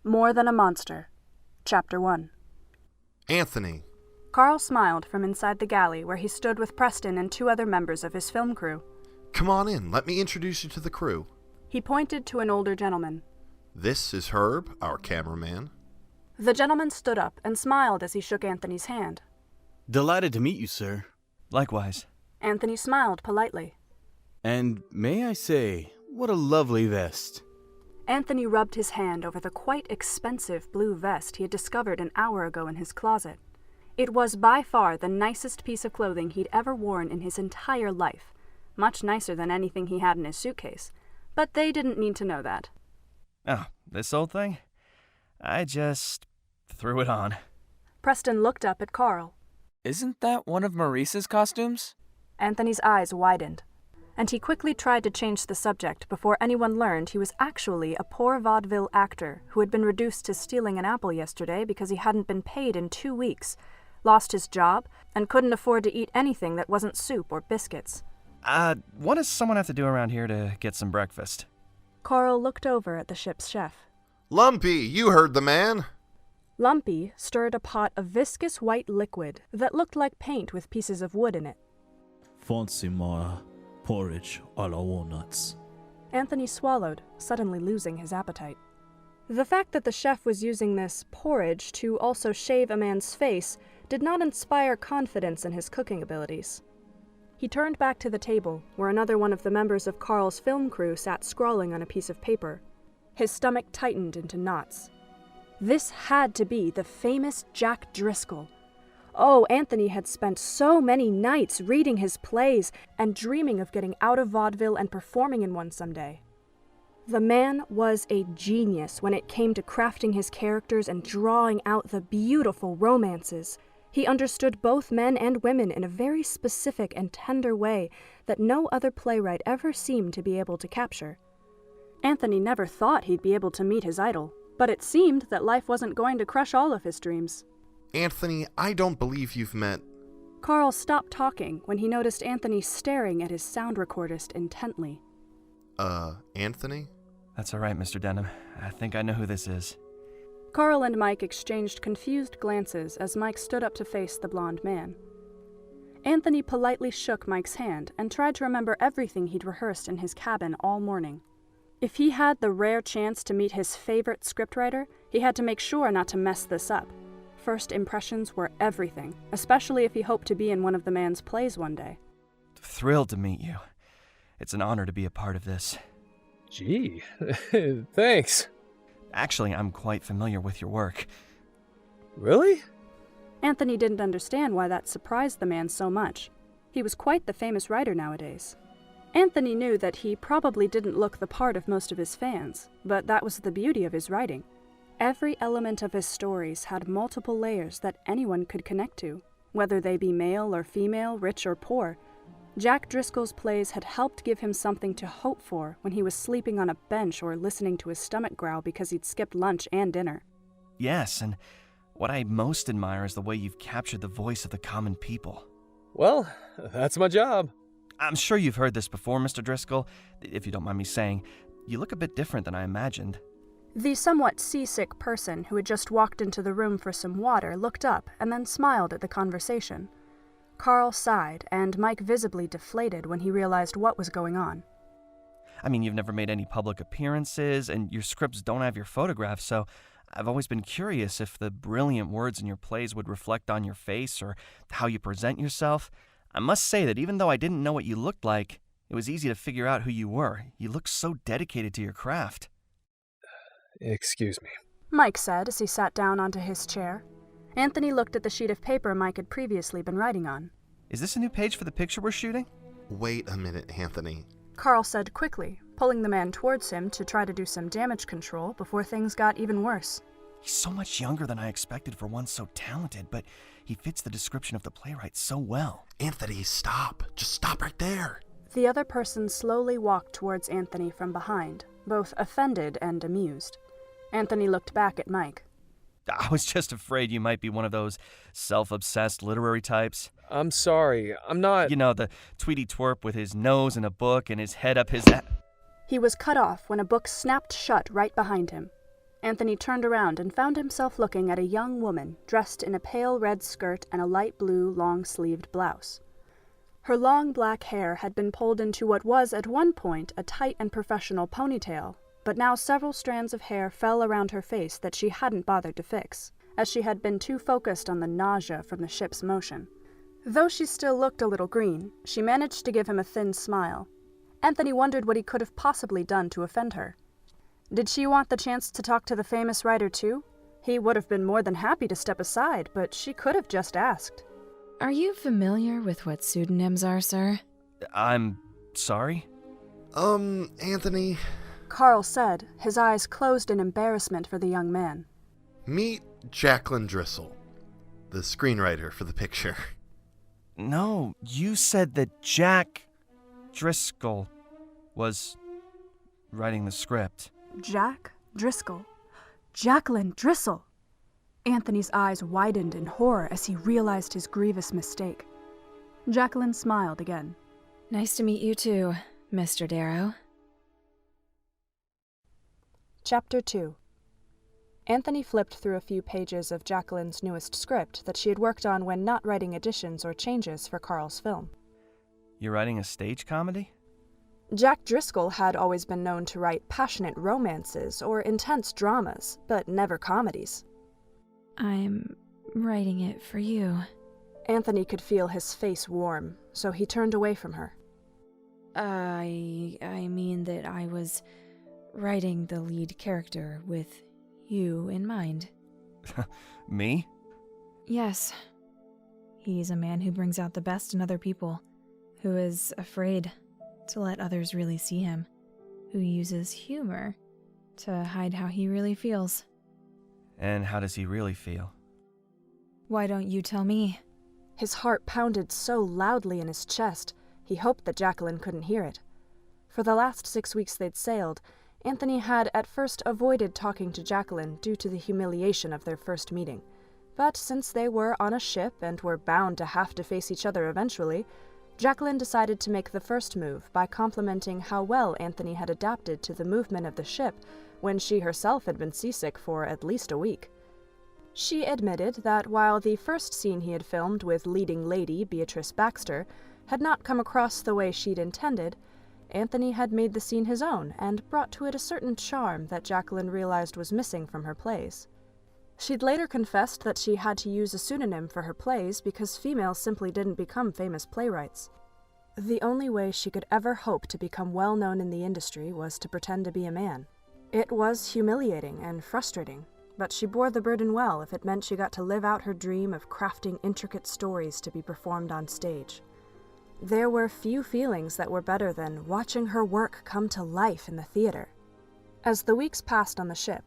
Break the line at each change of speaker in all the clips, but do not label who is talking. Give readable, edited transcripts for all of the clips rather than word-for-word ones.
More Than a Monster. Chapter 1.
Anthony.
Carl smiled from inside the galley where he stood with Preston and 2 other members of his film crew.
Come on in. Let me introduce you to the crew.
He pointed to an older gentleman.
This is Herb, our cameraman.
The gentleman stood up and smiled as he shook Anthony's hand.
Delighted to meet you, sir.
Likewise.
Anthony smiled politely.
And may I say, what a lovely vest.
Anthony rubbed his hand over the quite expensive blue vest he had discovered an hour ago in his closet. It was by far the nicest piece of clothing he'd ever worn in his entire life, much nicer than anything he had in his suitcase, but they didn't need to know that.
Oh, this old thing? I just threw it on.
Preston looked up at Carl.
Isn't that one of Maurice's costumes?
Anthony's eyes widened, and he quickly tried to change the subject before anyone learned he was actually a poor vaudeville actor who had been reduced to stealing an apple yesterday because he hadn't been paid in 2 weeks, lost his job, and couldn't afford to eat anything that wasn't soup or biscuits.
What does someone have to do around here to get some breakfast?
Carl looked over at the ship's chef.
Lumpy, you heard the man.
Lumpy stirred a pot of viscous white liquid that looked like paint with pieces of wood in it.
Fancy my porridge a la walnuts.
Anthony swallowed, suddenly losing his appetite. The fact that the chef was using this porridge to also shave a man's face did not inspire confidence in his cooking abilities. He turned back to the table, where another one of the members of Carl's film crew sat scrawling on a piece of paper. His stomach tightened into knots. This had to be the famous Jack Driscoll. Oh, Anthony had spent so many nights reading his plays and dreaming of getting out of vaudeville and performing in one someday. The man was a genius when it came to crafting his characters and drawing out the beautiful romances. He understood both men and women in a very specific and tender way that no other playwright ever seemed to be able to capture. Anthony never thought he'd be able to meet his idol, but it seemed that life wasn't going to crush all of his dreams.
Anthony, I don't believe you've met...
Carl stopped talking when he noticed Anthony staring at his sound recordist intently.
Anthony?
That's all right, Mr. Denham. I think I know who this is.
Carl and Mike exchanged confused glances as Mike stood up to face the blonde man. Anthony politely shook Mike's hand and tried to remember everything he'd rehearsed in his cabin all morning. If he had the rare chance to meet his favorite scriptwriter, he had to make sure not to mess this up. First impressions were everything, especially if he hoped to be in one of the man's plays one day.
Thrilled to meet you. It's an honor to be a part of this.
Gee, thanks.
Actually, I'm quite familiar with your work.
Really?
Anthony didn't understand why that surprised the man so much. He was quite the famous writer nowadays. Anthony knew that he probably didn't look the part of most of his fans, but that was the beauty of his writing. Every element of his stories had multiple layers that anyone could connect to, whether they be male or female, rich or poor. Jack Driscoll's plays had helped give him something to hope for when he was sleeping on a bench or listening to his stomach growl because he'd skipped lunch and dinner.
Yes, and what I most admire is the way you've captured the voice of the common people.
Well, that's my job.
I'm sure you've heard this before, Mr. Driscoll. If you don't mind me saying, you look a bit different than I imagined.
The somewhat seasick person who had just walked into the room for some water looked up and then smiled at the conversation. Carl sighed, and Mike visibly deflated when he realized what was going on.
I mean, you've never made any public appearances, and your scripts don't have your photographs, so I've always been curious if the brilliant words in your plays would reflect on your face or how you present yourself. I must say that even though I didn't know what you looked like, it was easy to figure out who you were. You looked so dedicated to your craft.
Excuse me,
Mike said as he sat down onto his chair. Anthony looked at the sheet of paper Mike had previously been writing on.
Is this a new page for the picture we're shooting?
Wait a minute, Anthony.
Carl said quickly, pulling the man towards him to try to do some damage control before things got even worse.
He's so much younger than I expected for one so talented, but he fits the description of the playwright so well.
Anthony, stop. Just stop right there.
The other person slowly walked towards Anthony from behind, both offended and amused. Anthony looked back at Mike.
I was just afraid you might be one of those self-obsessed literary types.
I'm sorry, I'm not...
You know, the Tweety twerp with his nose in a book and his head up his...
He was cut off when a book snapped shut right behind him. Anthony turned around and found himself looking at a young woman dressed in a pale red skirt and a light blue long-sleeved blouse. Her long black hair had been pulled into what was at one point a tight and professional ponytail, but now several strands of hair fell around her face that she hadn't bothered to fix, as she had been too focused on the nausea from the ship's motion. Though she still looked a little green, she managed to give him a thin smile. Anthony wondered what he could have possibly done to offend her. Did she want the chance to talk to the famous writer too? He would have been more than happy to step aside, but she could have just asked.
Are you familiar with what pseudonyms are, sir?
I'm sorry?
Anthony,
Carl said, his eyes closed in embarrassment for the young man.
meet Jacqueline Driscoll, the screenwriter for the picture.
No, you said that Jack Driscoll was writing the script.
Jack Driscoll. Jacqueline Driscoll. Anthony's eyes widened in horror as he realized his grievous mistake. Jacqueline smiled again.
Nice to meet you too, Mr. Darrow.
Chapter 2. Anthony flipped through a few pages of Jacqueline's newest script that she had worked on when not writing additions or changes for Carl's film.
You're writing a stage comedy?
Jack Driscoll had always been known to write passionate romances or intense dramas, but never comedies.
I'm writing it for you.
Anthony could feel his face warm, so he turned away from her.
I mean that I was writing the lead character with you in mind.
Me?
Yes. He's a man who brings out the best in other people, who is afraid to let others really see him, who uses humor to hide how he really feels.
And how does he really feel?
Why don't you tell me?
His heart pounded so loudly in his chest, he hoped that Jacqueline couldn't hear it. For the last 6 weeks they'd sailed, Anthony had at first avoided talking to Jacqueline due to the humiliation of their first meeting. But since they were on a ship and were bound to have to face each other eventually, Jacqueline decided to make the first move by complimenting how well Anthony had adapted to the movement of the ship when she herself had been seasick for at least a week. She admitted that while the first scene he had filmed with leading lady Beatrice Baxter had not come across the way she'd intended, Anthony had made the scene his own and brought to it a certain charm that Jacqueline realized was missing from her plays. She'd later confessed that she had to use a pseudonym for her plays because females simply didn't become famous playwrights. The only way she could ever hope to become well known in the industry was to pretend to be a man. It was humiliating and frustrating, but she bore the burden well if it meant she got to live out her dream of crafting intricate stories to be performed on stage. There were few feelings that were better than watching her work come to life in the theater. As the weeks passed on the ship,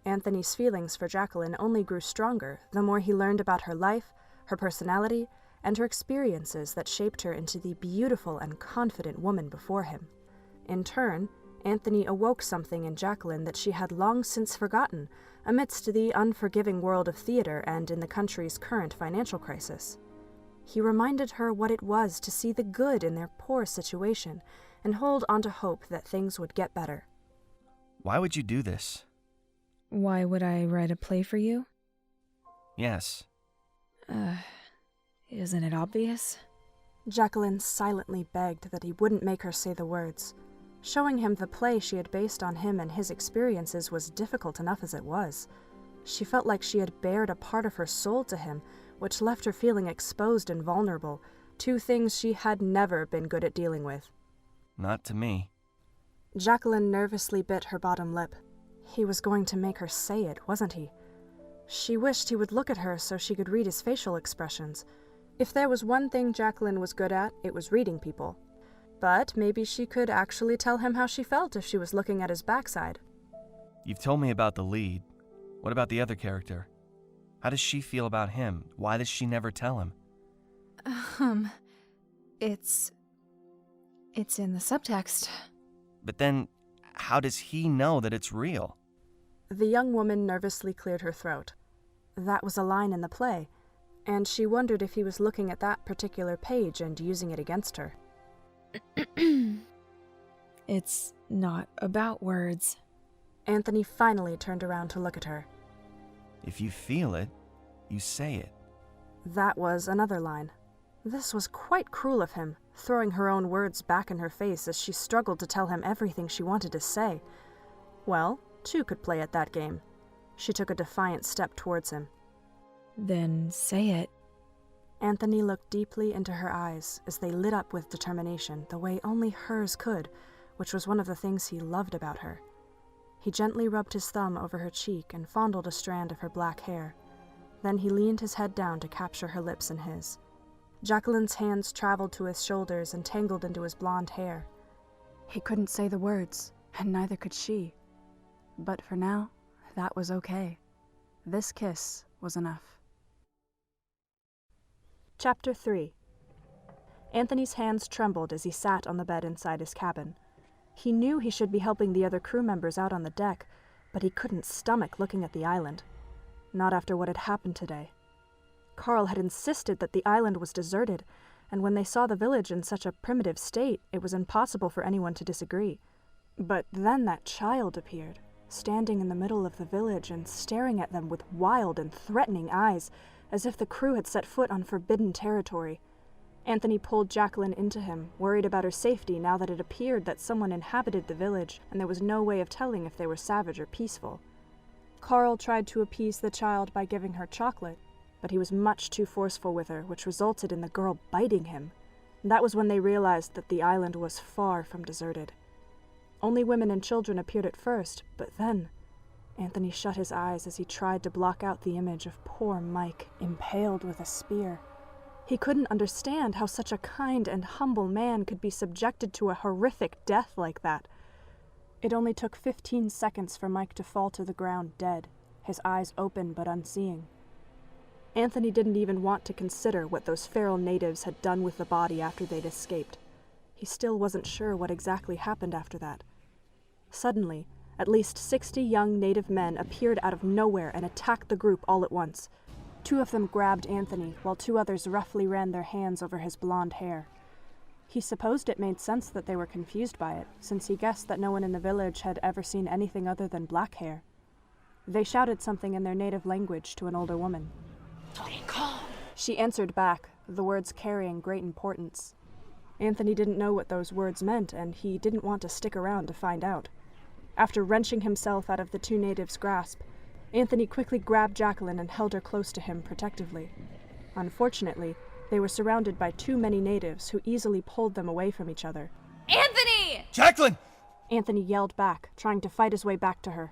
Anthony's feelings for Jacqueline only grew stronger the more he learned about her life, her personality, and her experiences that shaped her into the beautiful and confident woman before him. In turn, Anthony awoke something in Jacqueline that she had long since forgotten amidst the unforgiving world of theater and in the country's current financial crisis. He reminded her what it was to see the good in their poor situation and hold on to hope that things would get better.
Why would you do this?
Why would I write a play for you?
Yes.
Isn't it obvious?
Jacqueline silently begged that he wouldn't make her say the words. Showing him the play she had based on him and his experiences was difficult enough as it was. She felt like she had bared a part of her soul to him, which left her feeling exposed and vulnerable, two things she had never been good at dealing with.
Not to me.
Jacqueline nervously bit her bottom lip. He was going to make her say it, wasn't he? She wished he would look at her so she could read his facial expressions. If there was one thing Jacqueline was good at, it was reading people. But maybe she could actually tell him how she felt if she was looking at his backside.
You've told me about the lead. What about the other character? How does she feel about him? Why does she never tell him?
It's in the subtext.
But then, how does he know that it's real?
The young woman nervously cleared her throat. That was a line in the play, and she wondered if he was looking at that particular page and using it against her.
It's not about words.
Anthony finally turned around to look at her.
If you feel it, you say it.
That was another line. This was quite cruel of him, throwing her own words back in her face as she struggled to tell him everything she wanted to say. Well, two could play at that game. She took a defiant step towards him.
Then say it.
Anthony looked deeply into her eyes as they lit up with determination the way only hers could, which was one of the things he loved about her. He gently rubbed his thumb over her cheek and fondled a strand of her black hair. Then he leaned his head down to capture her lips in his. Jacqueline's hands traveled to his shoulders and tangled into his blonde hair. He couldn't say the words, and neither could she. But for now, that was okay. This kiss was enough. Chapter 3. Anthony's hands trembled as he sat on the bed inside his cabin. He knew he should be helping the other crew members out on the deck, but he couldn't stomach looking at the island. Not after what had happened today. Carl had insisted that the island was deserted, and when they saw the village in such a primitive state, it was impossible for anyone to disagree. But then that child appeared, standing in the middle of the village and staring at them with wild and threatening eyes, as if the crew had set foot on forbidden territory. Anthony pulled Jacqueline into him, worried about her safety now that it appeared that someone inhabited the village and there was no way of telling if they were savage or peaceful. Carl tried to appease the child by giving her chocolate, but he was much too forceful with her, which resulted in the girl biting him. That was when they realized that the island was far from deserted. Only women and children appeared at first, but then Anthony shut his eyes as he tried to block out the image of poor Mike, impaled with a spear. He couldn't understand how such a kind and humble man could be subjected to a horrific death like that. It only took 15 seconds for Mike to fall to the ground dead, his eyes open but unseeing. Anthony didn't even want to consider what those feral natives had done with the body after they'd escaped. He still wasn't sure what exactly happened after that. Suddenly, at least 60 young native men appeared out of nowhere and attacked the group all at once. 2 of them grabbed Anthony, while 2 others roughly ran their hands over his blonde hair. He supposed it made sense that they were confused by it, since he guessed that no one in the village had ever seen anything other than black hair. They shouted something in their native language to an older woman. She answered back, the words carrying great importance. Anthony didn't know what those words meant, and he didn't want to stick around to find out. After wrenching himself out of the 2 natives' grasp, Anthony quickly grabbed Jacqueline and held her close to him protectively. Unfortunately, they were surrounded by too many natives who easily pulled them away from each other.
Anthony!
Jacqueline!
Anthony yelled back, trying to fight his way back to her.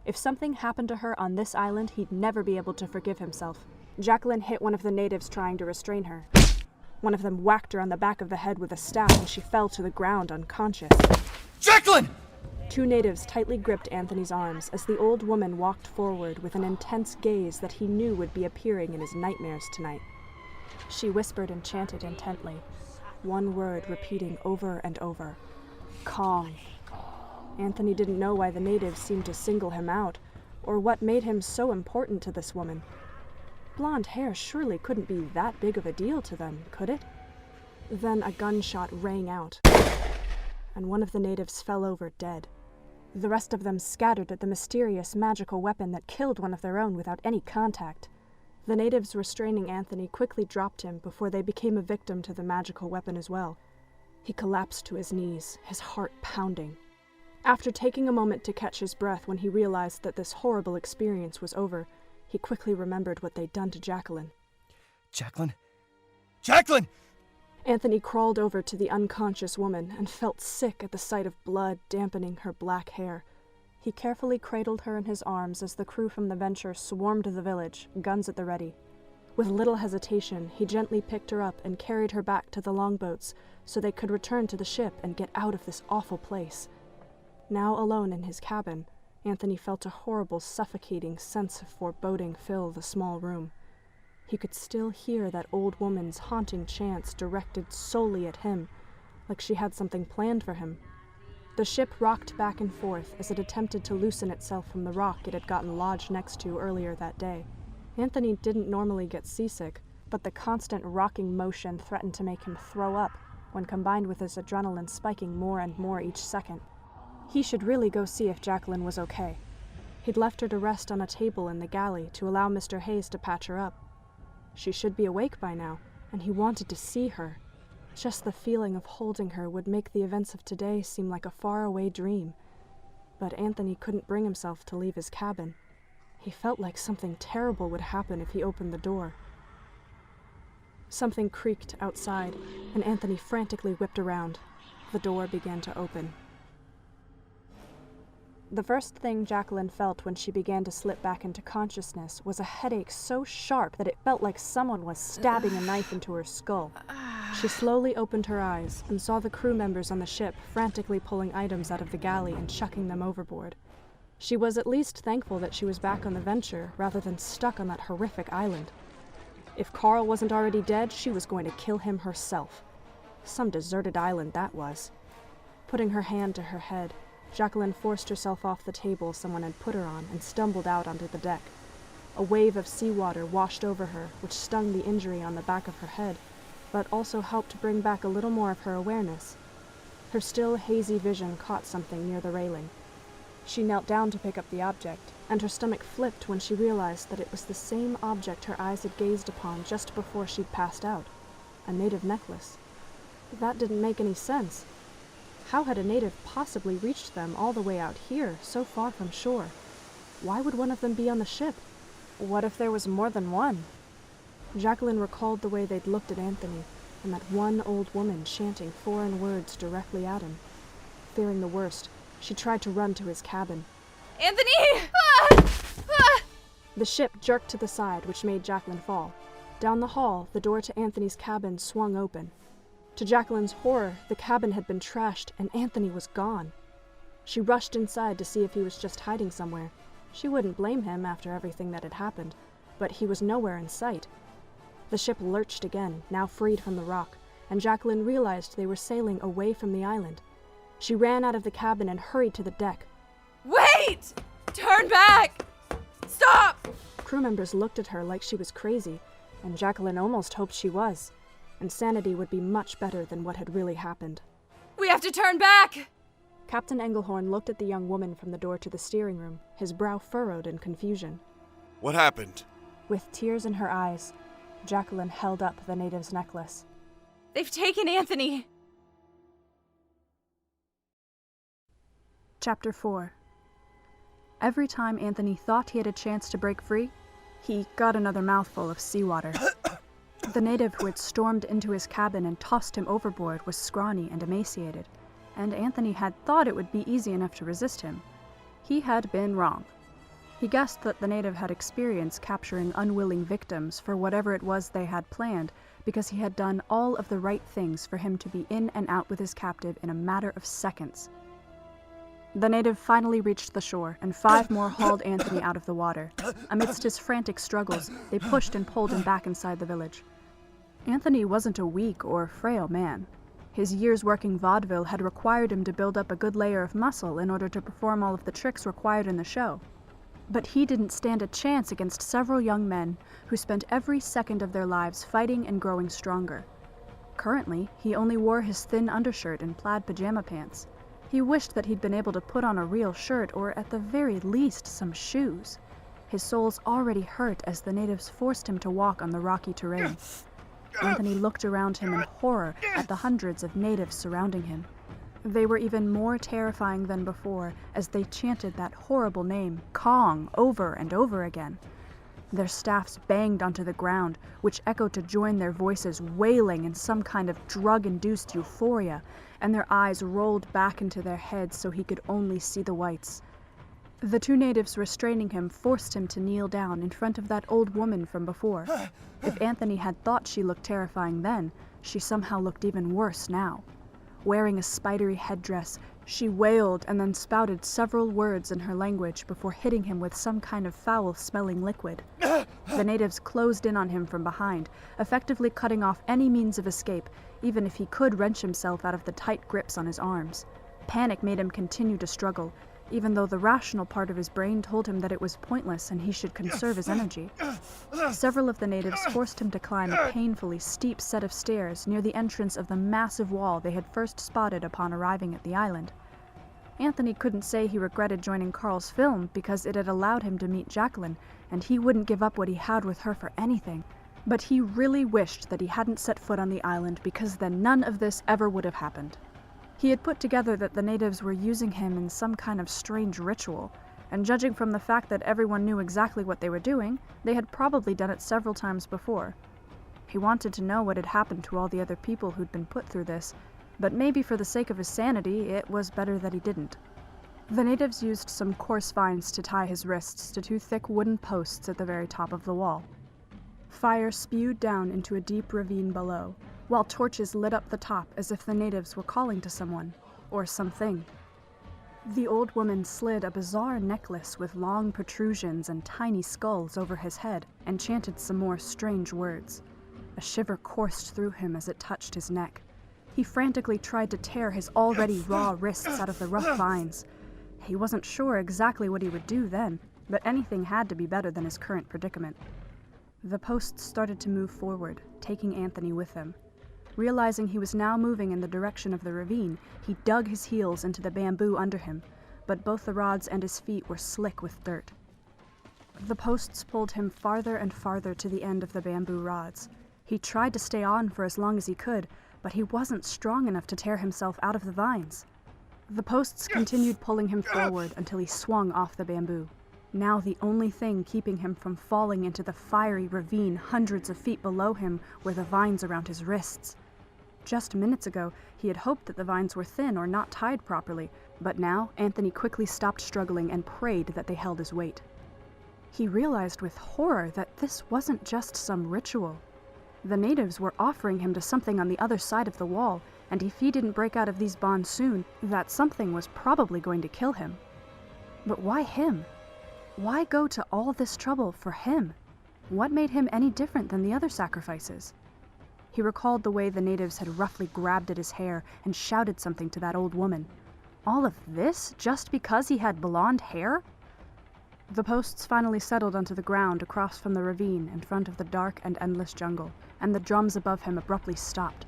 If something happened to her on this island, he'd never be able to forgive himself. Jacqueline hit one of the natives trying to restrain her. One of them whacked her on the back of the head with a staff and she fell to the ground unconscious.
Jacqueline!
2 natives tightly gripped Anthony's arms as the old woman walked forward with an intense gaze that he knew would be appearing in his nightmares tonight. She whispered and chanted intently, one word repeating over and over, Kong. Anthony didn't know why the natives seemed to single him out, or what made him so important to this woman. Blonde hair surely couldn't be that big of a deal to them, could it? Then a gunshot rang out, and one of the natives fell over dead. The rest of them scattered at the mysterious magical weapon that killed one of their own without any contact. The natives restraining Anthony quickly dropped him before they became a victim to the magical weapon as well. He collapsed to his knees, his heart pounding. After taking a moment to catch his breath when he realized that this horrible experience was over, he quickly remembered what they'd done to Jacqueline.
Jacqueline? Jacqueline!
Anthony crawled over to the unconscious woman and felt sick at the sight of blood dampening her black hair. He carefully cradled her in his arms as the crew from the Venture swarmed the village, guns at the ready. With little hesitation, he gently picked her up and carried her back to the longboats so they could return to the ship and get out of this awful place. Now alone in his cabin, Anthony felt a horrible, suffocating sense of foreboding fill the small room. He could still hear that old woman's haunting chants directed solely at him, like she had something planned for him. The ship rocked back and forth as it attempted to loosen itself from the rock it had gotten lodged next to earlier that day. Anthony didn't normally get seasick, but the constant rocking motion threatened to make him throw up when combined with his adrenaline spiking more and more each second. He should really go see if Jacqueline was okay. He'd left her to rest on a table in the galley to allow Mr. Hayes to patch her up. She should be awake by now, and he wanted to see her. Just the feeling of holding her would make the events of today seem like a faraway dream. But Anthony couldn't bring himself to leave his cabin. He felt like something terrible would happen if he opened the door. Something creaked outside, and Anthony frantically whipped around. The door began to open. The first thing Jacqueline felt when she began to slip back into consciousness was a headache so sharp that it felt like someone was stabbing a knife into her skull. She slowly opened her eyes and saw the crew members on the ship frantically pulling items out of the galley and chucking them overboard. She was at least thankful that she was back on the Venture rather than stuck on that horrific island. If Carl wasn't already dead, she was going to kill him herself. Some deserted island that was. Putting her hand to her head, Jacqueline forced herself off the table someone had put her on and stumbled out onto the deck. A wave of seawater washed over her, which stung the injury on the back of her head, but also helped bring back a little more of her awareness. Her still hazy vision caught something near the railing. She knelt down to pick up the object, and her stomach flipped when she realized that it was the same object her eyes had gazed upon just before she'd passed out. A native necklace. That didn't make any sense. How had a native possibly reached them all the way out here, so far from shore? Why would one of them be on the ship? What if there was more than one? Jacqueline recalled the way they'd looked at Anthony, and that one old woman chanting foreign words directly at him. Fearing the worst, she tried to run to his cabin.
Anthony!
The ship jerked to the side, which made Jacqueline fall. Down the hall, the door to Anthony's cabin swung open. To Jacqueline's horror, the cabin had been trashed, and Anthony was gone. She rushed inside to see if he was just hiding somewhere. She wouldn't blame him after everything that had happened, but he was nowhere in sight. The ship lurched again, now freed from the rock, and Jacqueline realized they were sailing away from the island. She ran out of the cabin and hurried to the deck.
Wait! Turn back! Stop!
Crew members looked at her like she was crazy, and Jacqueline almost hoped she was. Insanity would be much better than what had really happened.
We have to turn back!
Captain Engelhorn looked at the young woman from the door to the steering room, his brow furrowed in confusion.
What happened?
With tears in her eyes, Jacqueline held up the native's necklace.
They've taken Anthony!
Chapter 4. Every time Anthony thought he had a chance to break free, he got another mouthful of seawater. The native who had stormed into his cabin and tossed him overboard was scrawny and emaciated, and Anthony had thought it would be easy enough to resist him. He had been wrong. He guessed that the native had experience capturing unwilling victims for whatever it was they had planned, because he had done all of the right things for him to be in and out with his captive in a matter of seconds. The native finally reached the shore, and 5 more hauled Anthony out of the water. Amidst his frantic struggles, they pushed and pulled him back inside the village. Anthony wasn't a weak or frail man. His years working vaudeville had required him to build up a good layer of muscle in order to perform all of the tricks required in the show. But he didn't stand a chance against several young men who spent every second of their lives fighting and growing stronger. Currently, he only wore his thin undershirt and plaid pajama pants. He wished that he'd been able to put on a real shirt or at the very least some shoes. His soles already hurt as the natives forced him to walk on the rocky terrain. Anthony looked around him in horror at the hundreds of natives surrounding him. They were even more terrifying than before as they chanted that horrible name, Kong, over and over again. Their staffs banged onto the ground, which echoed to join their voices wailing in some kind of drug-induced euphoria, and their eyes rolled back into their heads so he could only see the whites. The 2 natives restraining him forced him to kneel down in front of that old woman from before. If Anthony had thought she looked terrifying then, she somehow looked even worse now. Wearing a spidery headdress, she wailed and then spouted several words in her language before hitting him with some kind of foul-smelling liquid. The natives closed in on him from behind, effectively cutting off any means of escape, even if he could wrench himself out of the tight grips on his arms. Panic made him continue to struggle, even though the rational part of his brain told him that it was pointless and he should conserve his energy. Several of the natives forced him to climb a painfully steep set of stairs near the entrance of the massive wall they had first spotted upon arriving at the island. Anthony couldn't say he regretted joining Carl's film because it had allowed him to meet Jacqueline, and he wouldn't give up what he had with her for anything. But he really wished that he hadn't set foot on the island, because then none of this ever would have happened. He had put together that the natives were using him in some kind of strange ritual, and judging from the fact that everyone knew exactly what they were doing, they had probably done it several times before. He wanted to know what had happened to all the other people who'd been put through this, but maybe for the sake of his sanity, it was better that he didn't. The natives used some coarse vines to tie his wrists to 2 thick wooden posts at the very top of the wall. Fire spewed down into a deep ravine below, while torches lit up the top as if the natives were calling to someone, or something. The old woman slid a bizarre necklace with long protrusions and tiny skulls over his head and chanted some more strange words. A shiver coursed through him as it touched his neck. He frantically tried to tear his already raw wrists out of the rough vines. He wasn't sure exactly what he would do then, but anything had to be better than his current predicament. The posts started to move forward, taking Anthony with them. Realizing he was now moving in the direction of the ravine, he dug his heels into the bamboo under him, but both the rods and his feet were slick with dirt. The posts pulled him farther and farther to the end of the bamboo rods. He tried to stay on for as long as he could, but he wasn't strong enough to tear himself out of the vines. The posts continued pulling him forward until he swung off the bamboo. Now the only thing keeping him from falling into the fiery ravine hundreds of feet below him were the vines around his wrists. Just minutes ago, he had hoped that the vines were thin or not tied properly, but now Anthony quickly stopped struggling and prayed that they held his weight. He realized with horror that this wasn't just some ritual. The natives were offering him to something on the other side of the wall, and if he didn't break out of these bonds soon, that something was probably going to kill him. But why him? Why go to all this trouble for him? What made him any different than the other sacrifices? He recalled the way the natives had roughly grabbed at his hair and shouted something to that old woman. All of this just because he had blonde hair? The posts finally settled onto the ground across from the ravine in front of the dark and endless jungle, and the drums above him abruptly stopped.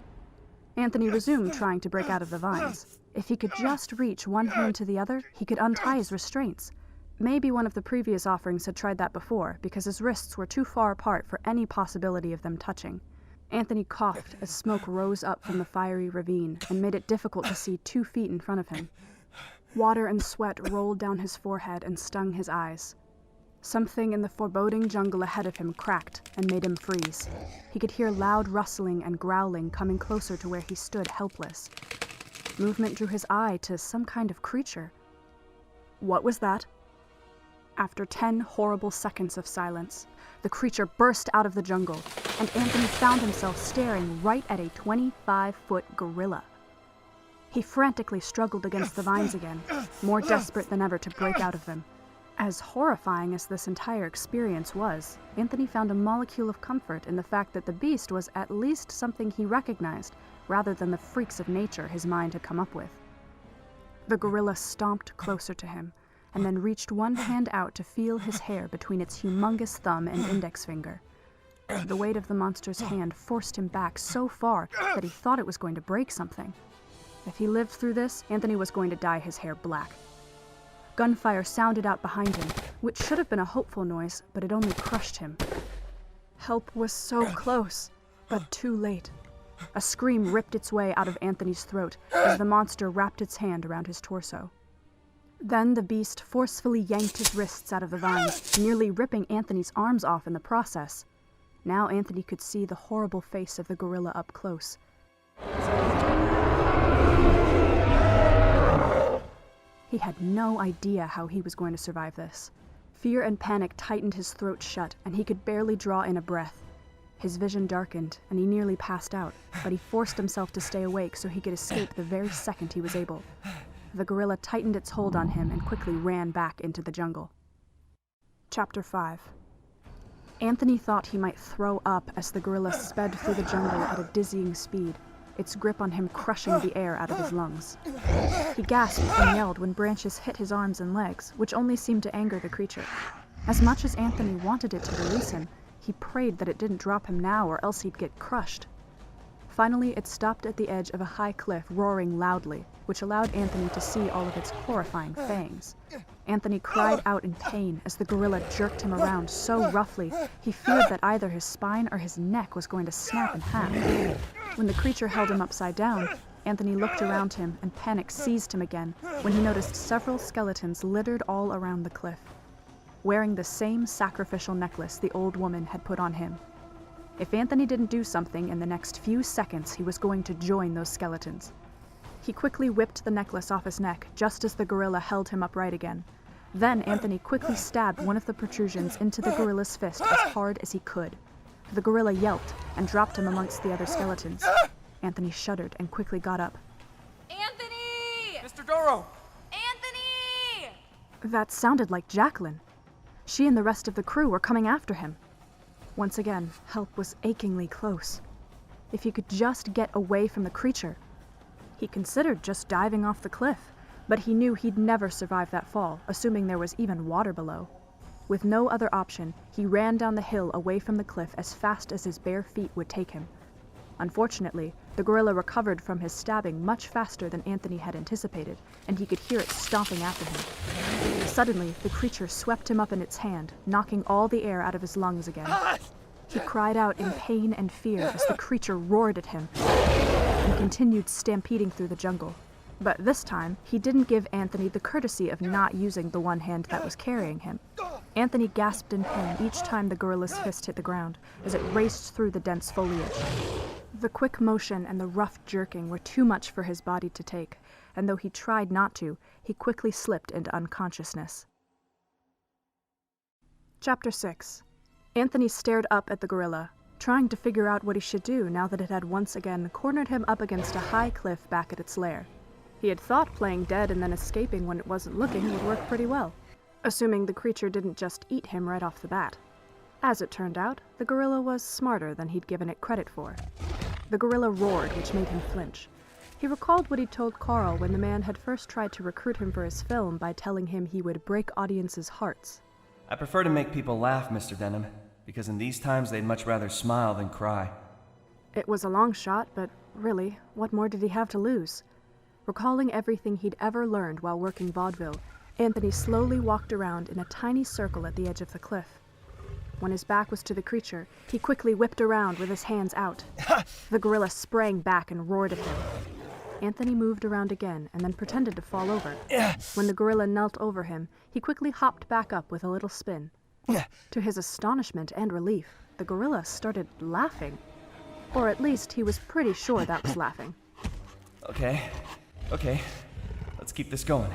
Anthony resumed trying to break out of the vines. If he could just reach one hand to the other, he could untie his restraints. Maybe one of the previous offerings had tried that before, because his wrists were too far apart for any possibility of them touching. Anthony coughed as smoke rose up from the fiery ravine and made it difficult to see 2 feet in front of him. Water and sweat rolled down his forehead and stung his eyes. Something in the foreboding jungle ahead of him cracked and made him freeze. He could hear loud rustling and growling coming closer to where he stood helpless. Movement drew his eye to some kind of creature. What was that? After 10 horrible seconds of silence, the creature burst out of the jungle, and Anthony found himself staring right at a 25-foot gorilla. He frantically struggled against the vines again, more desperate than ever to break out of them. As horrifying as this entire experience was, Anthony found a molecule of comfort in the fact that the beast was at least something he recognized, rather than the freaks of nature his mind had come up with. The gorilla stomped closer to him, and then reached one hand out to feel his hair between its humongous thumb and index finger. The weight of the monster's hand forced him back so far that he thought it was going to break something. If he lived through this, Anthony was going to dye his hair black. Gunfire sounded out behind him, which should have been a hopeful noise, but it only crushed him. Help was so close, but too late. A scream ripped its way out of Anthony's throat as the monster wrapped its hand around his torso. Then the beast forcefully yanked his wrists out of the vines, nearly ripping Anthony's arms off in the process. Now Anthony could see the horrible face of the gorilla up close. He had no idea how he was going to survive this. Fear and panic tightened his throat shut, and he could barely draw in a breath. His vision darkened, and he nearly passed out, but he forced himself to stay awake so he could escape the very second he was able. The gorilla tightened its hold on him and quickly ran back into the jungle. Chapter 5. Anthony thought he might throw up as the gorilla sped through the jungle at a dizzying speed, its grip on him crushing the air out of his lungs. He gasped and yelled when branches hit his arms and legs, which only seemed to anger the creature. As much as Anthony wanted it to release him, he prayed that it didn't drop him now or else he'd get crushed. Finally, it stopped at the edge of a high cliff, roaring loudly, which allowed Anthony to see all of its horrifying fangs. Anthony cried out in pain as the gorilla jerked him around so roughly he feared that either his spine or his neck was going to snap in half. When the creature held him upside down, Anthony looked around him and panic seized him again when he noticed several skeletons littered all around the cliff, wearing the same sacrificial necklace the old woman had put on him. If Anthony didn't do something in the next few seconds, he was going to join those skeletons. He quickly whipped the necklace off his neck just as the gorilla held him upright again. Then Anthony quickly stabbed one of the protrusions into the gorilla's fist as hard as he could. The gorilla yelped and dropped him amongst the other skeletons. Anthony shuddered and quickly got up.
Anthony!
Mr. Doro!
Anthony!
That sounded like Jacqueline. She and the rest of the crew were coming after him. Once again, help was achingly close. If he could just get away from the creature. He considered just diving off the cliff, but he knew he'd never survive that fall, assuming there was even water below. With no other option, he ran down the hill away from the cliff as fast as his bare feet would take him. Unfortunately, the gorilla recovered from his stabbing much faster than Anthony had anticipated, and he could hear it stomping after him. Suddenly, the creature swept him up in its hand, knocking all the air out of his lungs again. He cried out in pain and fear as the creature roared at him and continued stampeding through the jungle. But this time, he didn't give Anthony the courtesy of not using the one hand that was carrying him. Anthony gasped in pain each time the gorilla's fist hit the ground, as it raced through the dense foliage. The quick motion and the rough jerking were too much for his body to take, and though he tried not to, he quickly slipped into unconsciousness. Chapter 6. Anthony stared up at the gorilla, trying to figure out what he should do now that it had once again cornered him up against a high cliff back at its lair. He had thought playing dead and then escaping when it wasn't looking would work pretty well, assuming the creature didn't just eat him right off the bat. As it turned out, the gorilla was smarter than he'd given it credit for. The gorilla roared, which made him flinch. He recalled what he'd told Carl when the man had first tried to recruit him for his film by telling him he would break audiences' hearts.
I prefer to make people laugh, Mr. Denham, because in these times they'd much rather smile than cry.
It was a long shot, but really, what more did he have to lose? Recalling everything he'd ever learned while working vaudeville, Anthony slowly walked around in a tiny circle at the edge of the cliff. When his back was to the creature, he quickly whipped around with his hands out. The gorilla sprang back and roared at him. Anthony moved around again and then pretended to fall over. When the gorilla knelt over him, he quickly hopped back up with a little spin. To his astonishment and relief, the gorilla started laughing. Or at least he was pretty sure that was laughing.
Okay, let's keep this going.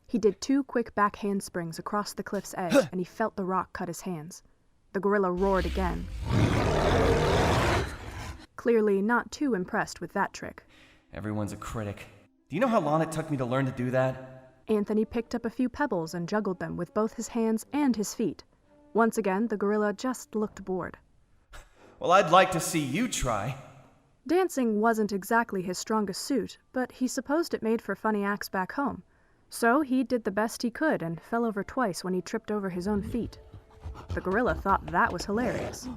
He did 2 quick back handsprings across the cliff's edge, and he felt the rock cut his hands. The gorilla roared again. Clearly not too impressed with that trick.
Everyone's a critic. Do you know how long it took me to learn to do that?
Anthony picked up a few pebbles and juggled them with both his hands and his feet. Once again, the gorilla just looked bored.
Well, I'd like to see you try.
Dancing wasn't exactly his strongest suit, but he supposed it made for funny acts back home. So he did the best he could and fell over twice when he tripped over his own feet. The gorilla thought that was hilarious.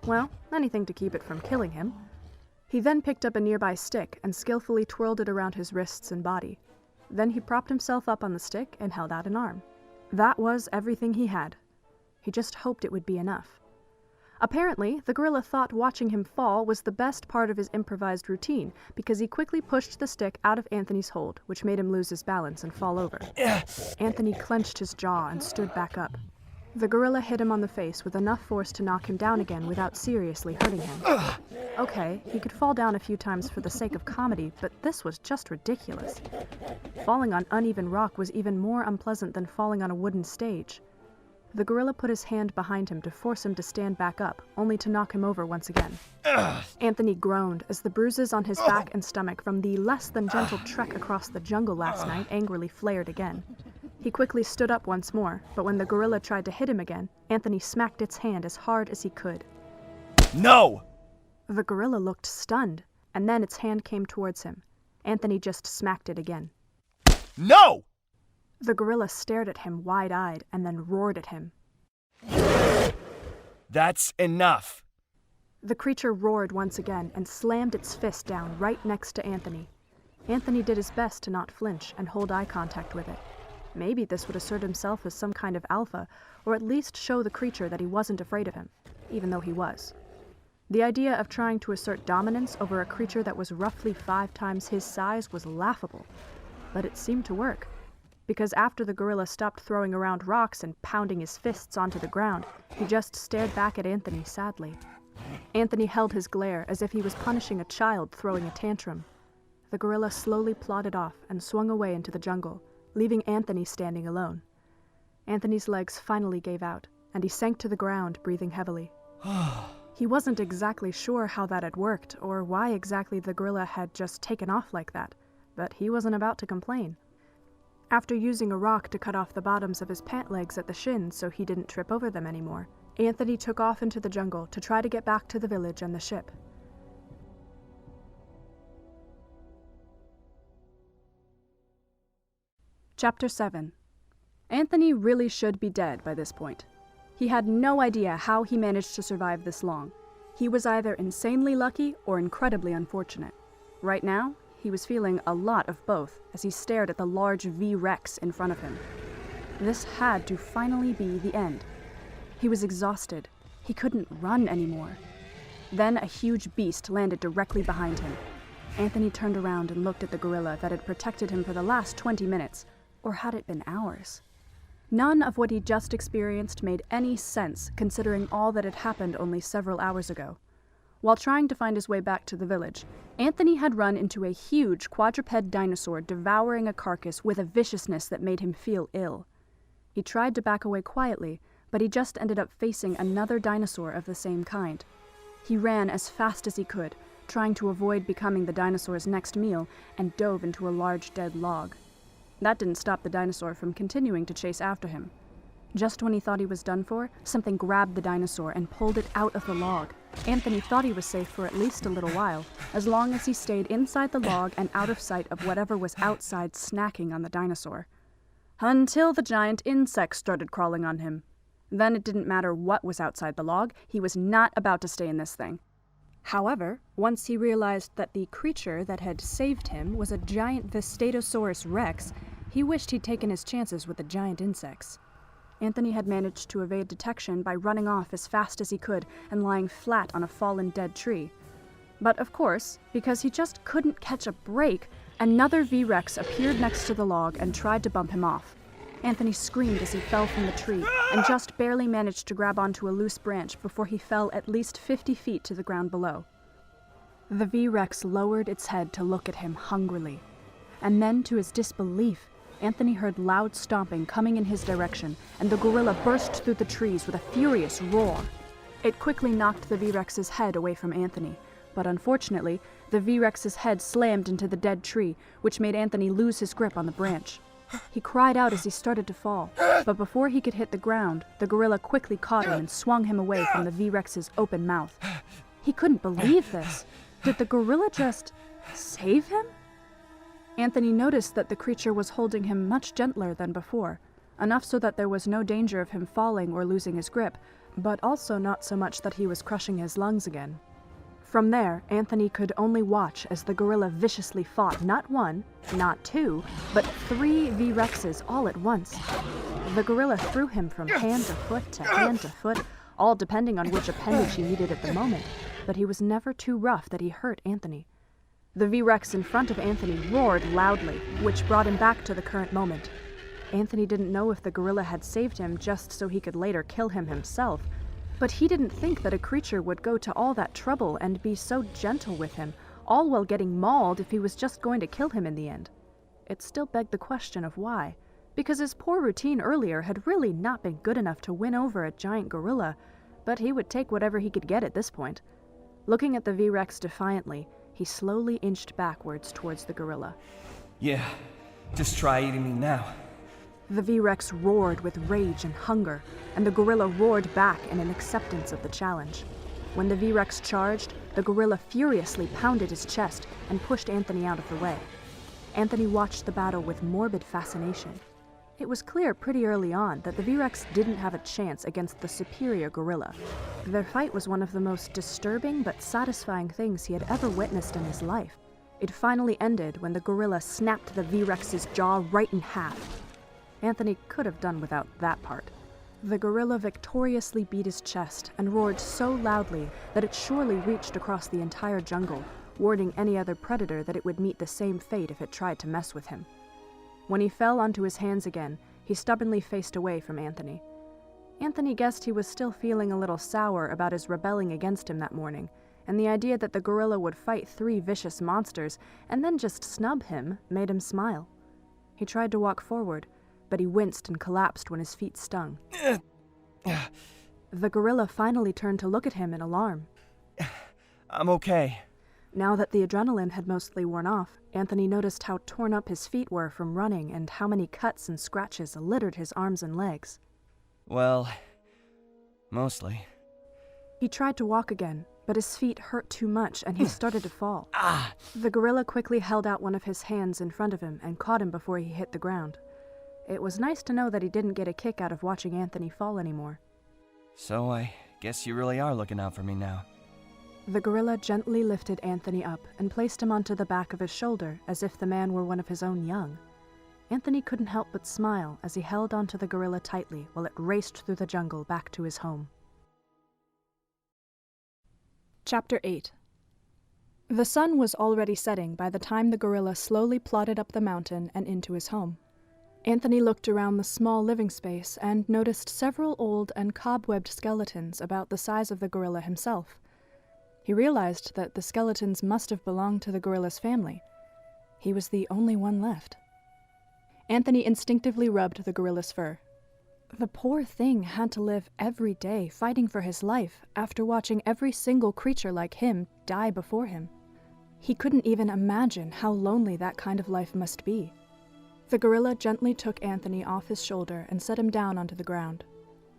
Well, anything to keep it from killing him. He then picked up a nearby stick and skillfully twirled it around his wrists and body. Then he propped himself up on the stick and held out an arm. That was everything he had. He just hoped it would be enough. Apparently, the gorilla thought watching him fall was the best part of his improvised routine because he quickly pushed the stick out of Anthony's hold, which made him lose his balance and fall over. Anthony clenched his jaw and stood back up. The gorilla hit him on the face with enough force to knock him down again without seriously hurting him. Okay, he could fall down a few times for the sake of comedy, but this was just ridiculous. Falling on uneven rock was even more unpleasant than falling on a wooden stage. The gorilla put his hand behind him to force him to stand back up, only to knock him over once again. Anthony groaned as the bruises on his back and stomach from the less than gentle trek across the jungle last night angrily flared again. He quickly stood up once more, but when the gorilla tried to hit him again, Anthony smacked its hand as hard as he could.
No!
The gorilla looked stunned, and then its hand came towards him. Anthony just smacked it again.
No!
The gorilla stared at him wide-eyed and then roared at him.
That's enough.
The creature roared once again and slammed its fist down right next to Anthony. Anthony did his best to not flinch and hold eye contact with it. Maybe this would assert himself as some kind of alpha, or at least show the creature that he wasn't afraid of him, even though he was. The idea of trying to assert dominance over a creature that was roughly 5 times his size was laughable, but it seemed to work, because after the gorilla stopped throwing around rocks and pounding his fists onto the ground, he just stared back at Anthony sadly. Anthony held his glare as if he was punishing a child throwing a tantrum. The gorilla slowly plodded off and swung away into the jungle, leaving Anthony standing alone. Anthony's legs finally gave out, and he sank to the ground, breathing heavily. He wasn't exactly sure how that had worked, or why exactly the gorilla had just taken off like that, but he wasn't about to complain. After using a rock to cut off the bottoms of his pant legs at the shins so he didn't trip over them anymore, Anthony took off into the jungle to try to get back to the village and the ship. Chapter 7. Anthony really should be dead by this point. He had no idea how he managed to survive this long. He was either insanely lucky or incredibly unfortunate. Right now, he was feeling a lot of both as he stared at the large V-Rex in front of him. This had to finally be the end. He was exhausted. He couldn't run anymore. Then a huge beast landed directly behind him. Anthony turned around and looked at the gorilla that had protected him for the last 20 minutes. Or had it been hours? None of what he'd just experienced made any sense, considering all that had happened only several hours ago. While trying to find his way back to the village, Anthony had run into a huge quadruped dinosaur devouring a carcass with a viciousness that made him feel ill. He tried to back away quietly, but he just ended up facing another dinosaur of the same kind. He ran as fast as he could, trying to avoid becoming the dinosaur's next meal, and dove into a large dead log. That didn't stop the dinosaur from continuing to chase after him. Just when he thought he was done for, something grabbed the dinosaur and pulled it out of the log. Anthony thought he was safe for at least a little while, as long as he stayed inside the log and out of sight of whatever was outside snacking on the dinosaur. Until the giant insects started crawling on him. Then it didn't matter what was outside the log, he was not about to stay in this thing. However, once he realized that the creature that had saved him was a giant Vistatosaurus rex, he wished he'd taken his chances with the giant insects. Anthony had managed to evade detection by running off as fast as he could and lying flat on a fallen dead tree. But of course, because he just couldn't catch a break, another V-Rex appeared next to the log and tried to bump him off. Anthony screamed as he fell from the tree and just barely managed to grab onto a loose branch before he fell at least 50 feet to the ground below. The V-Rex lowered its head to look at him hungrily, and then, to his disbelief, Anthony heard loud stomping coming in his direction, and the gorilla burst through the trees with a furious roar. It quickly knocked the V-Rex's head away from Anthony, but unfortunately, the V-Rex's head slammed into the dead tree, which made Anthony lose his grip on the branch. He cried out as he started to fall, but before he could hit the ground, the gorilla quickly caught him and swung him away from the V-Rex's open mouth. He couldn't believe this. Did the gorilla just save him? Anthony noticed that the creature was holding him much gentler than before, enough so that there was no danger of him falling or losing his grip, but also not so much that he was crushing his lungs again. From there, Anthony could only watch as the gorilla viciously fought not 1, not 2, but 3 V-Rexes all at once. The gorilla threw him from hand to foot to hand to foot, all depending on which appendage he needed at the moment, but he was never too rough that he hurt Anthony. The V-Rex in front of Anthony roared loudly, which brought him back to the current moment. Anthony didn't know if the gorilla had saved him just so he could later kill him himself, but he didn't think that a creature would go to all that trouble and be so gentle with him, all while getting mauled if he was just going to kill him in the end. It still begged the question of why, because his poor routine earlier had really not been good enough to win over a giant gorilla, but he would take whatever he could get at this point. Looking at the V-Rex defiantly, he slowly inched backwards towards the gorilla.
Yeah, just try eating me now.
The V-Rex roared with rage and hunger, and the gorilla roared back in an acceptance of the challenge. When the V-Rex charged, the gorilla furiously pounded his chest and pushed Anthony out of the way. Anthony watched the battle with morbid fascination. It was clear pretty early on that the V-Rex didn't have a chance against the superior gorilla. Their fight was one of the most disturbing but satisfying things he had ever witnessed in his life. It finally ended when the gorilla snapped the V-Rex's jaw right in half. Anthony could have done without that part. The gorilla victoriously beat his chest and roared so loudly that it surely reached across the entire jungle, warning any other predator that it would meet the same fate if it tried to mess with him. When he fell onto his hands again, he stubbornly faced away from Anthony. Anthony guessed he was still feeling a little sour about his rebelling against him that morning, and the idea that the gorilla would fight 3 vicious monsters and then just snub him made him smile. He tried to walk forward, but he winced and collapsed when his feet stung. The gorilla finally turned to look at him in alarm.
I'm okay.
Now that the adrenaline had mostly worn off, Anthony noticed how torn up his feet were from running and how many cuts and scratches littered his arms and legs.
Well, mostly.
He tried to walk again, but his feet hurt too much and he started to fall. The gorilla quickly held out one of his hands in front of him and caught him before he hit the ground. It was nice to know that he didn't get a kick out of watching Anthony fall anymore.
So I guess you really are looking out for me now.
The gorilla gently lifted Anthony up and placed him onto the back of his shoulder as if the man were one of his own young. Anthony couldn't help but smile as he held onto the gorilla tightly while it raced through the jungle back to his home. Chapter 8. The sun was already setting by the time the gorilla slowly plodded up the mountain and into his home. Anthony looked around the small living space and noticed several old and cobwebbed skeletons about the size of the gorilla himself. He realized that the skeletons must have belonged to the gorilla's family. He was the only one left. Anthony instinctively rubbed the gorilla's fur. The poor thing had to live every day fighting for his life after watching every single creature like him die before him. He couldn't even imagine how lonely that kind of life must be. The gorilla gently took Anthony off his shoulder and set him down onto the ground.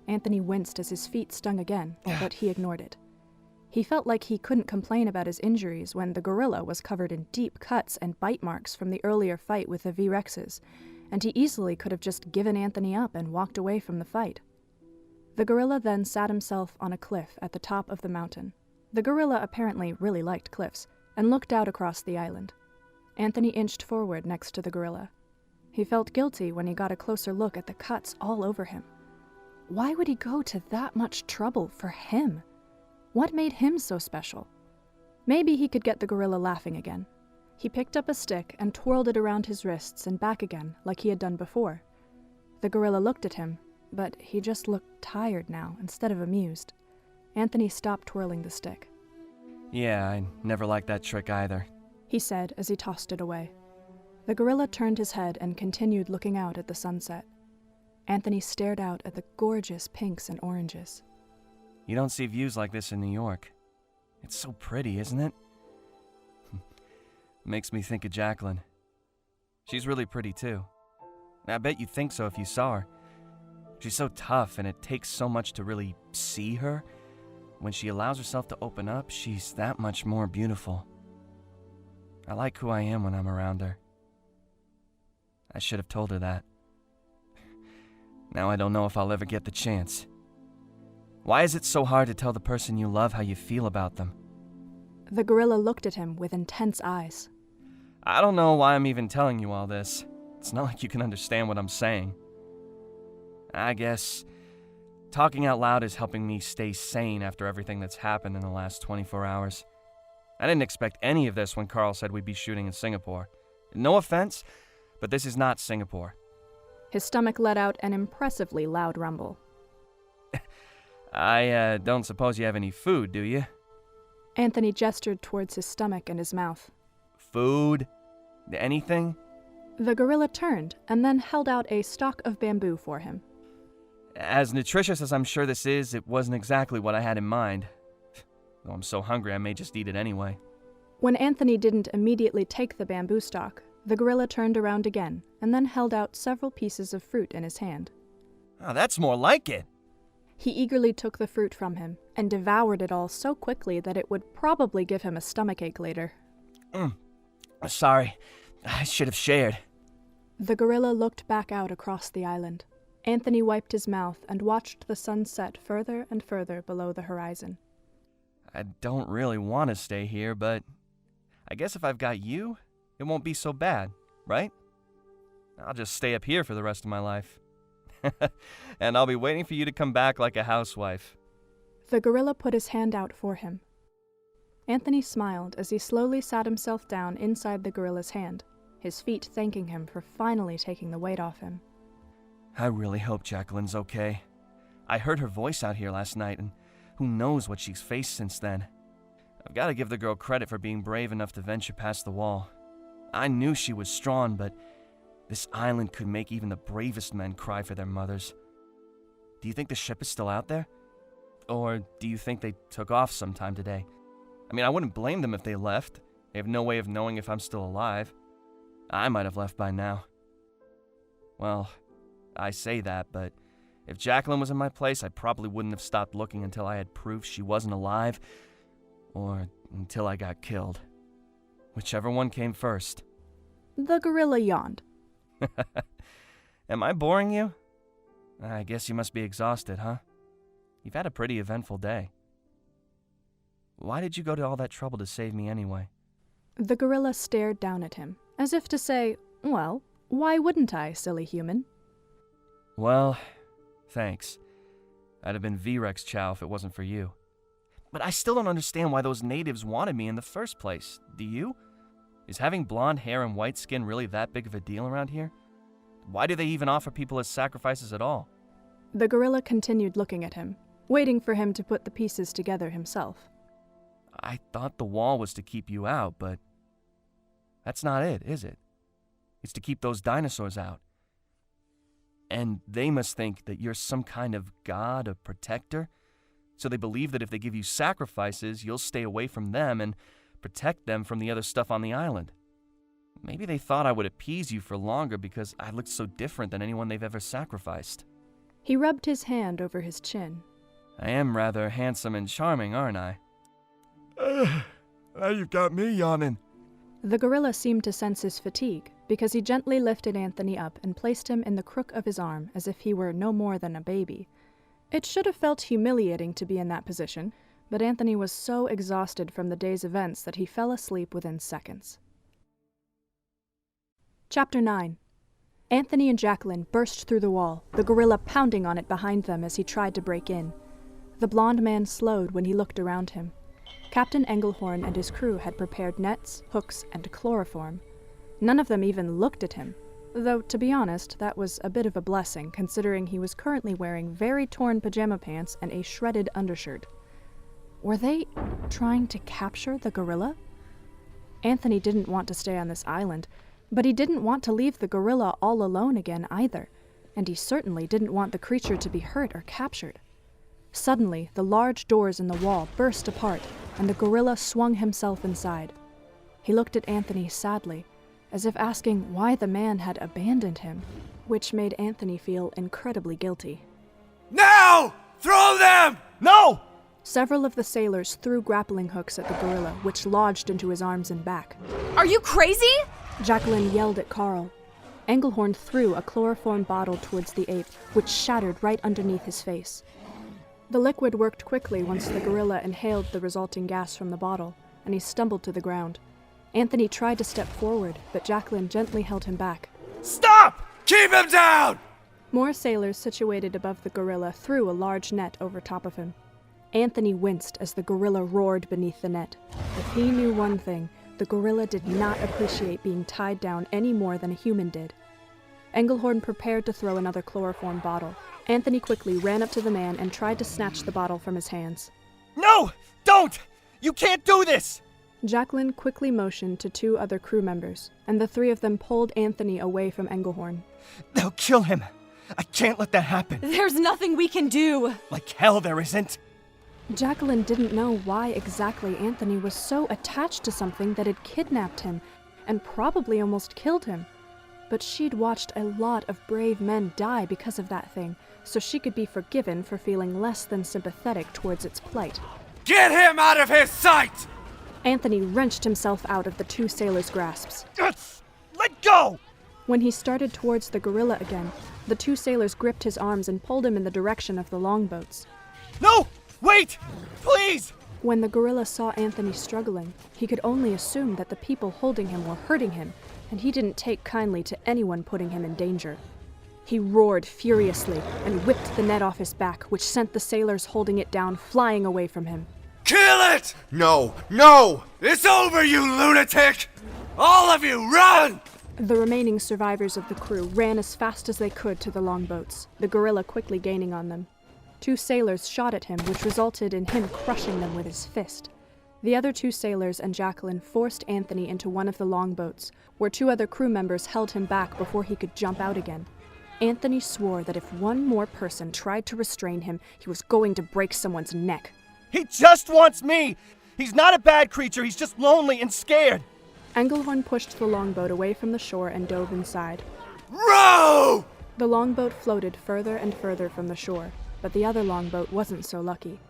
Anthony winced as his feet stung again, but he ignored it. He felt like he couldn't complain about his injuries when the gorilla was covered in deep cuts and bite marks from the earlier fight with the V-Rexes, and he easily could have just given Anthony up and walked away from the fight. The gorilla then sat himself on a cliff at the top of the mountain. The gorilla apparently really liked cliffs, and looked out across the island. Anthony inched forward next to the gorilla. He felt guilty when he got a closer look at the cuts all over him. Why would he go to that much trouble for him? What made him so special? Maybe he could get the gorilla laughing again. He picked up a stick and twirled it around his wrists and back again, like he had done before. The gorilla looked at him, but he just looked tired now instead of amused. Anthony stopped twirling the stick.
Yeah, I never liked that trick either,
he said as he tossed it away. The gorilla turned his head and continued looking out at the sunset. Anthony stared out at the gorgeous pinks and oranges.
You don't see views like this in New York. It's so pretty, isn't it? Makes me think of Jacqueline. She's really pretty too. I bet you'd think so if you saw her. She's so tough and it takes so much to really see her. When she allows herself to open up, she's that much more beautiful. I like who I am when I'm around her. I should have told her that. Now I don't know if I'll ever get the chance. Why is it so hard to tell the person you love how you feel about them?
The gorilla looked at him with intense eyes.
I don't know why I'm even telling you all this. It's not like you can understand what I'm saying. I guess talking out loud is helping me stay sane after everything that's happened in the last 24 hours. I didn't expect any of this when Carl said we'd be shooting in Singapore. No offense, but this is not Singapore.
His stomach let out an impressively loud rumble.
I don't suppose you have any food, do you?
Anthony gestured towards his stomach and his mouth.
Food? Anything?
The gorilla turned and then held out a stalk of bamboo for him.
As nutritious as I'm sure this is, it wasn't exactly what I had in mind. Though I'm so hungry I may just eat it anyway.
When Anthony didn't immediately take the bamboo stalk, the gorilla turned around again and then held out several pieces of fruit in his hand.
Oh, that's more like it!
He eagerly took the fruit from him and devoured it all so quickly that it would probably give him a stomachache later.
Sorry, I should have shared.
The gorilla looked back out across the island. Anthony wiped his mouth and watched the sun set further and further below the horizon.
I don't really want to stay here, but I guess if I've got you, it won't be so bad, right? I'll just stay up here for the rest of my life. And I'll be waiting for you to come back like a housewife.
The gorilla put his hand out for him. Anthony smiled as he slowly sat himself down inside the gorilla's hand, his feet thanking him for finally taking the weight off him.
I really hope Jacqueline's okay. I heard her voice out here last night, and who knows what she's faced since then. I've got to give the girl credit for being brave enough to venture past the wall. I knew she was strong, but this island could make even the bravest men cry for their mothers. Do you think the ship is still out there? Or do you think they took off sometime today? I mean, I wouldn't blame them if they left. They have no way of knowing if I'm still alive. I might have left by now. Well, I say that, but if Jacqueline was in my place, I probably wouldn't have stopped looking until I had proof she wasn't alive, or until I got killed. Whichever one came first.
The gorilla yawned.
Am I boring you? I guess you must be exhausted, huh? You've had a pretty eventful day. Why did you go to all that trouble to save me anyway?
The gorilla stared down at him, as if to say, well, why wouldn't I, silly human?
Well, thanks. I'd have been V-Rex Chow if it wasn't for you. But I still don't understand why those natives wanted me in the first place. Do you? Is having blonde hair and white skin really that big of a deal around here? Why do they even offer people as sacrifices at all?
The gorilla continued looking at him, waiting for him to put the pieces together himself.
I thought the wall was to keep you out, but that's not it, is it? It's to keep those dinosaurs out. And they must think that you're some kind of god, a protector, so they believe that if they give you sacrifices, you'll stay away from them and protect them from the other stuff on the island. Maybe they thought I would appease you for longer because I looked so different than anyone they've ever sacrificed.
He rubbed his hand over his chin.
I am rather handsome and charming, aren't I? Now you've got me yawning.
The gorilla seemed to sense his fatigue, because he gently lifted Anthony up and placed him in the crook of his arm as if he were no more than a baby. It should have felt humiliating to be in that position, but Anthony was so exhausted from the day's events that he fell asleep within seconds. Chapter 9. Anthony and Jacqueline burst through the wall, the gorilla pounding on it behind them as he tried to break in. The blond man slowed when he looked around him. Captain Engelhorn and his crew had prepared nets, hooks, and chloroform. None of them even looked at him, though, to be honest, that was a bit of a blessing, considering he was currently wearing very torn pajama pants and a shredded undershirt. Were they trying to capture the gorilla? Anthony didn't want to stay on this island, but he didn't want to leave the gorilla all alone again either, and he certainly didn't want the creature to be hurt or captured. Suddenly, the large doors in the wall burst apart, and the gorilla swung himself inside. He looked at Anthony sadly, as if asking why the man had abandoned him, which made Anthony feel incredibly guilty.
Now! Throw them! No!
Several of the sailors threw grappling hooks at the gorilla, which lodged into his arms and back.
Are you crazy?
Jacqueline yelled at Carl. Engelhorn threw a chloroform bottle towards the ape, which shattered right underneath his face. The liquid worked quickly once the gorilla inhaled the resulting gas from the bottle, and he stumbled to the ground. Anthony tried to step forward, but Jacqueline gently held him back.
Stop! Keep him down!
More sailors situated above the gorilla threw a large net over top of him. Anthony winced as the gorilla roared beneath the net. If he knew one thing, the gorilla did not appreciate being tied down any more than a human did. Engelhorn prepared to throw another chloroform bottle. Anthony quickly ran up to the man and tried to snatch the bottle from his hands.
No! Don't! You can't do this!
Jacqueline quickly motioned to two other crew members, and the three of them pulled Anthony away from Engelhorn.
They'll kill him. I can't let that happen.
There's nothing we can do.
Like hell there isn't.
Jacqueline didn't know why exactly Anthony was so attached to something that had kidnapped him, and probably almost killed him. But she'd watched a lot of brave men die because of that thing, so she could be forgiven for feeling less than sympathetic towards its plight.
Get him out of his sight!
Anthony wrenched himself out of the two sailors' grasps.
Let go!
When he started towards the gorilla again, the two sailors gripped his arms and pulled him in the direction of the longboats.
No! Wait! Please!
When the gorilla saw Anthony struggling, he could only assume that the people holding him were hurting him, and he didn't take kindly to anyone putting him in danger. He roared furiously and whipped the net off his back, which sent the sailors holding it down flying away from him.
Kill it!
No! No!
It's over, you lunatic! All of you, run!
The remaining survivors of the crew ran as fast as they could to the longboats, the gorilla quickly gaining on them. Two sailors shot at him, which resulted in him crushing them with his fist. The other two sailors and Jacqueline forced Anthony into one of the longboats, where two other crew members held him back before he could jump out again. Anthony swore that if one more person tried to restrain him, he was going to break someone's neck.
He just wants me! He's not a bad creature, he's just lonely and scared!
Engelhorn pushed the longboat away from the shore and dove inside.
Row!
The longboat floated further and further from the shore, but the other longboat wasn't so lucky.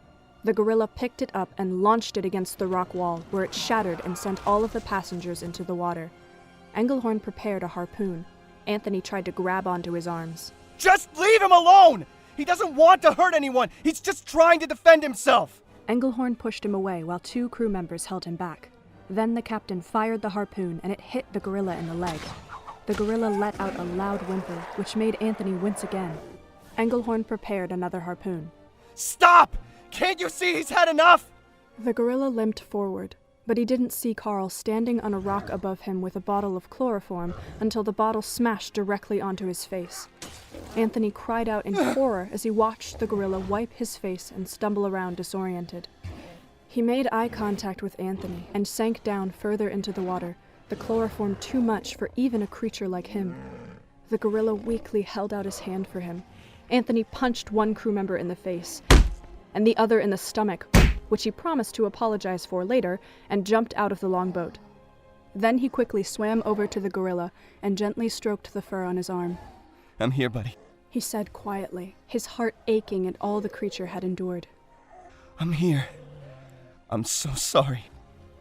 The gorilla picked it up and launched it against the rock wall, where it shattered and sent all of the passengers into the water. Engelhorn prepared a harpoon. Anthony tried to grab onto his arms.
Just leave him alone! He doesn't want to hurt anyone, he's just trying to defend himself!
Engelhorn pushed him away while two crew members held him back. Then the captain fired the harpoon and it hit the gorilla in the leg. The gorilla let out a loud whimper, which made Anthony wince again. Engelhorn prepared another harpoon.
Stop! Can't you see he's had enough?
The gorilla limped forward, but he didn't see Carl standing on a rock above him with a bottle of chloroform until the bottle smashed directly onto his face. Anthony cried out in horror as he watched the gorilla wipe his face and stumble around disoriented. He made eye contact with Anthony and sank down further into the water, the chloroform too much for even a creature like him. The gorilla weakly held out his hand for him. Anthony punched one crew member in the face, and the other in the stomach, which he promised to apologize for later, and jumped out of the longboat. Then he quickly swam over to the gorilla and gently stroked the fur on his arm.
I'm here, buddy.
He said quietly, his heart aching at all the creature had endured.
I'm here. I'm so sorry.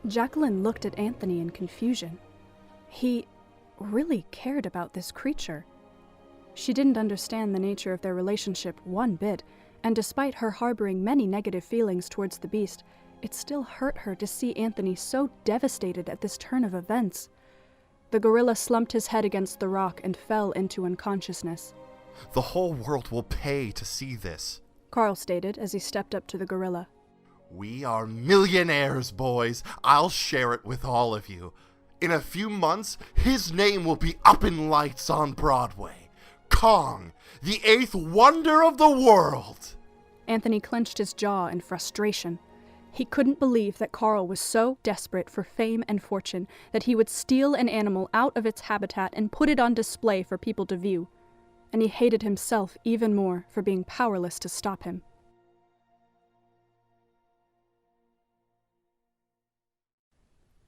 Jacqueline looked at Anthony in confusion. He really cared about this creature. She didn't understand the nature of their relationship one bit, and despite her harboring many negative feelings towards the beast, it still hurt her to see Anthony so devastated at this turn of events. The gorilla slumped his head against the rock and fell into unconsciousness.
The whole world will pay to see this,
Carl stated as he stepped up to the gorilla.
We are millionaires, boys. I'll share it with all of you. In a few months, his name will be up in lights on Broadway. Kong, the eighth wonder of the world.
Anthony clenched his jaw in frustration. He couldn't believe that Carl was so desperate for fame and fortune that he would steal an animal out of its habitat and put it on display for people to view. And he hated himself even more for being powerless to stop him.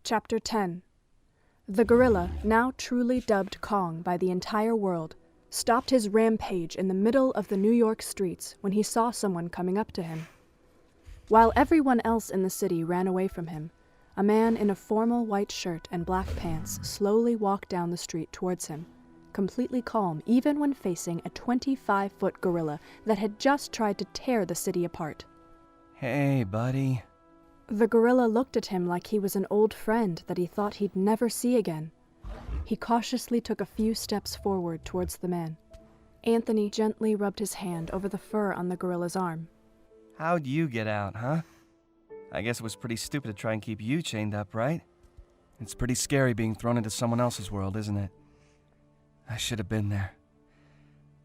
Chapter 10. The gorilla, now truly dubbed Kong by the entire world, stopped his rampage in the middle of the New York streets when he saw someone coming up to him. While everyone else in the city ran away from him, a man in a formal white shirt and black pants slowly walked down the street towards him, completely calm even when facing a 25-foot gorilla that had just tried to tear the city apart.
Hey, buddy.
The gorilla looked at him like he was an old friend that he thought he'd never see again. He cautiously took a few steps forward towards the man. Anthony gently rubbed his hand over the fur on the gorilla's arm.
How'd you get out, huh? I guess it was pretty stupid to try and keep you chained up, right? It's pretty scary being thrown into someone else's world, isn't it? I should have been there.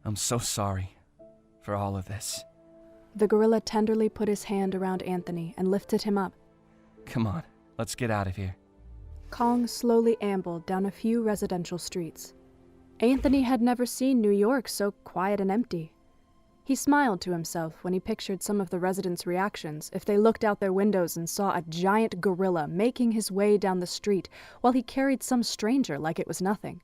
I'm so sorry for all of this.
The gorilla tenderly put his hand around Anthony and lifted him up.
Come on, let's get out of here.
Kong slowly ambled down a few residential streets. Anthony had never seen New York so quiet and empty. He smiled to himself when he pictured some of the residents' reactions if they looked out their windows and saw a giant gorilla making his way down the street while he carried some stranger like it was nothing.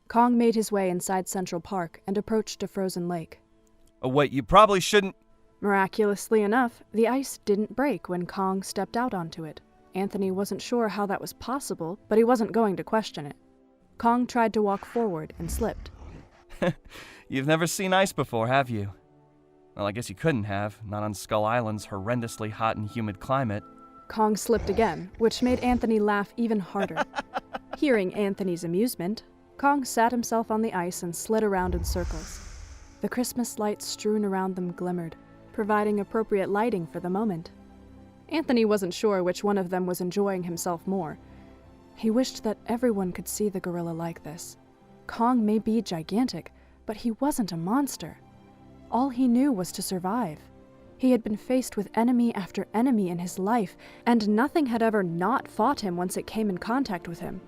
Kong made his way inside Central Park and approached a frozen lake.
Oh wait, you probably shouldn't...
Miraculously enough, the ice didn't break when Kong stepped out onto it. Anthony wasn't sure how that was possible, but he wasn't going to question it. Kong tried to walk forward and slipped.
You've never seen ice before, have you? Well, I guess you couldn't have, not on Skull Island's horrendously hot and humid climate.
Kong slipped again, which made Anthony laugh even harder. Hearing Anthony's amusement, Kong sat himself on the ice and slid around in circles. The Christmas lights strewn around them glimmered, providing appropriate lighting for the moment. Anthony wasn't sure which one of them was enjoying himself more. He wished that everyone could see the gorilla like this. Kong may be gigantic, but he wasn't a monster. All he knew was to survive. He had been faced with enemy after enemy in his life, and nothing had ever not fought him once it came in contact with him.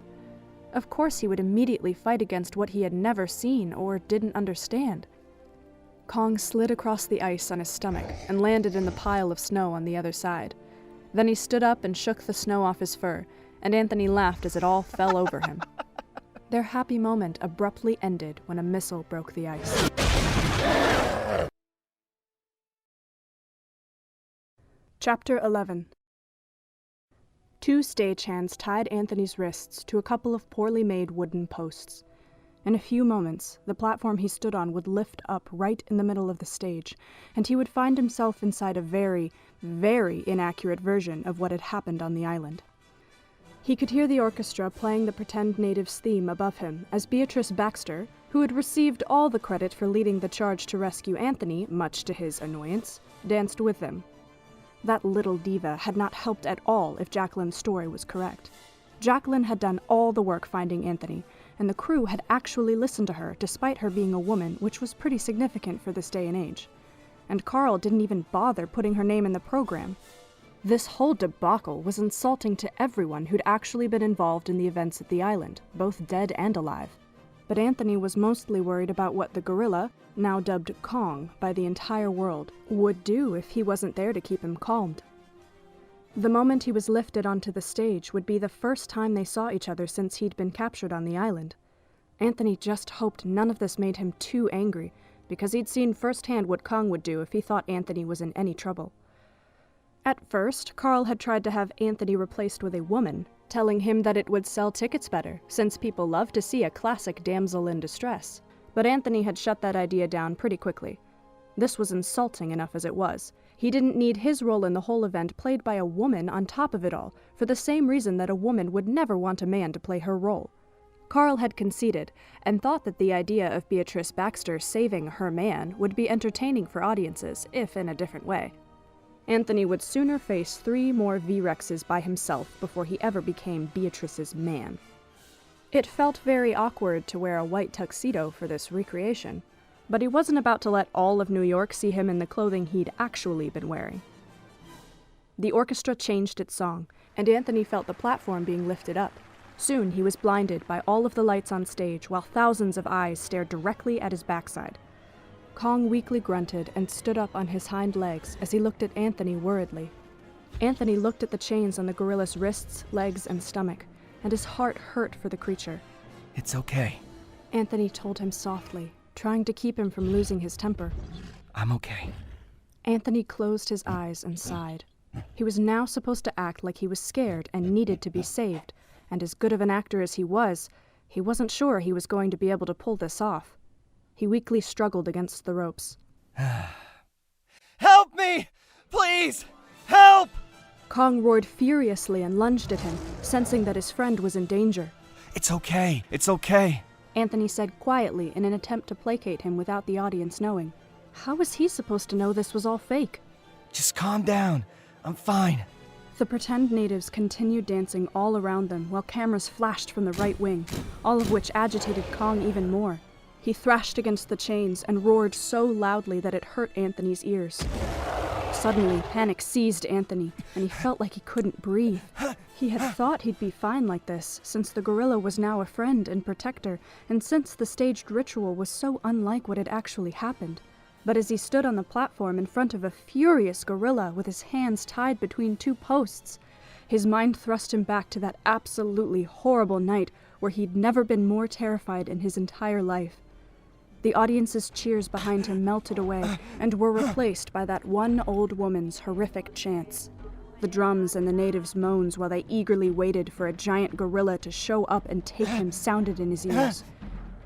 Of course he would immediately fight against what he had never seen or didn't understand. Kong slid across the ice on his stomach and landed in the pile of snow on the other side. Then he stood up and shook the snow off his fur, and Anthony laughed as it all fell over him. Their happy moment abruptly ended when a missile broke the ice. Chapter 11. 2 stagehands tied Anthony's wrists to a couple of poorly made wooden posts. In a few moments, the platform he stood on would lift up right in the middle of the stage, and he would find himself inside a very, very inaccurate version of what had happened on the island. He could hear the orchestra playing the pretend natives' theme above him as Beatrice Baxter, who had received all the credit for leading the charge to rescue Anthony, much to his annoyance, danced with them. That little diva had not helped at all if Jacqueline's story was correct. Jacqueline had done all the work finding Anthony, and the crew had actually listened to her despite her being a woman, which was pretty significant for this day and age. And Carl didn't even bother putting her name in the program. This whole debacle was insulting to everyone who'd actually been involved in the events at the island, both dead and alive. But Anthony was mostly worried about what the gorilla, now dubbed Kong by the entire world, would do if he wasn't there to keep him calmed. The moment he was lifted onto the stage would be the first time they saw each other since he'd been captured on the island. Anthony just hoped none of this made him too angry, because he'd seen firsthand what Kong would do if he thought Anthony was in any trouble. At first, Carl had tried to have Anthony replaced with a woman, telling him that it would sell tickets better, since people love to see a classic damsel in distress. But Anthony had shut that idea down pretty quickly. This was insulting enough as it was. He didn't need his role in the whole event played by a woman on top of it all, for the same reason that a woman would never want a man to play her role. Carl had conceded, and thought that the idea of Beatrice Baxter saving her man would be entertaining for audiences, if in a different way. Anthony would sooner face 3 more V-Rexes by himself before he ever became Beatrice's man. It felt very awkward to wear a white tuxedo for this recreation, but he wasn't about to let all of New York see him in the clothing he'd actually been wearing. The orchestra changed its song, and Anthony felt the platform being lifted up. Soon he was blinded by all of the lights on stage while thousands of eyes stared directly at his backside. Kong weakly grunted and stood up on his hind legs as he looked at Anthony worriedly. Anthony looked at the chains on the gorilla's wrists, legs, and stomach, and his heart hurt for the creature.
It's okay.
Anthony told him softly, trying to keep him from losing his temper.
I'm okay.
Anthony closed his eyes and sighed. He was now supposed to act like he was scared and needed to be saved, and as good of an actor as he wasn't sure he was going to be able to pull this off. He weakly struggled against the ropes.
Help me! Please! Help!
Kong roared furiously and lunged at him, sensing that his friend was in danger.
It's okay. It's okay.
Anthony said quietly in an attempt to placate him without the audience knowing. How was he supposed to know this was all fake?
Just calm down. I'm fine.
The pretend natives continued dancing all around them while cameras flashed from the right wing, all of which agitated Kong even more. He thrashed against the chains and roared so loudly that it hurt Anthony's ears. Suddenly, panic seized Anthony, and he felt like he couldn't breathe. He had thought he'd be fine like this, since the gorilla was now a friend and protector, and since the staged ritual was so unlike what had actually happened. But as he stood on the platform in front of a furious gorilla with his hands tied between 2 posts, his mind thrust him back to that absolutely horrible night where he'd never been more terrified in his entire life. The audience's cheers behind him melted away and were replaced by that one old woman's horrific chants. the drums and the natives' moans while they eagerly waited for a giant gorilla to show up and take him sounded in his ears.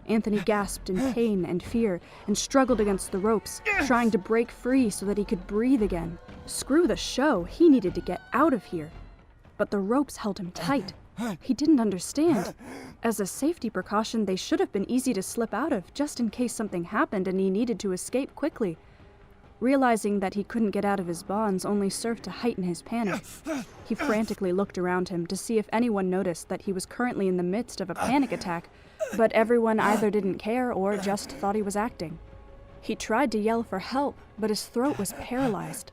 Anthony gasped in pain and fear and struggled against the ropes, trying to break free so that he could breathe again. Screw the show, he needed to get out of here. But the ropes held him tight. He didn't understand. As a safety precaution, they should have been easy to slip out of, just in case something happened and he needed to escape quickly. Realizing that he couldn't get out of his bonds only served to heighten his panic. He frantically looked around him to see if anyone noticed that he was currently in the midst of a panic attack, but everyone either didn't care or just thought he was acting. He tried to yell for help, but his throat was paralyzed.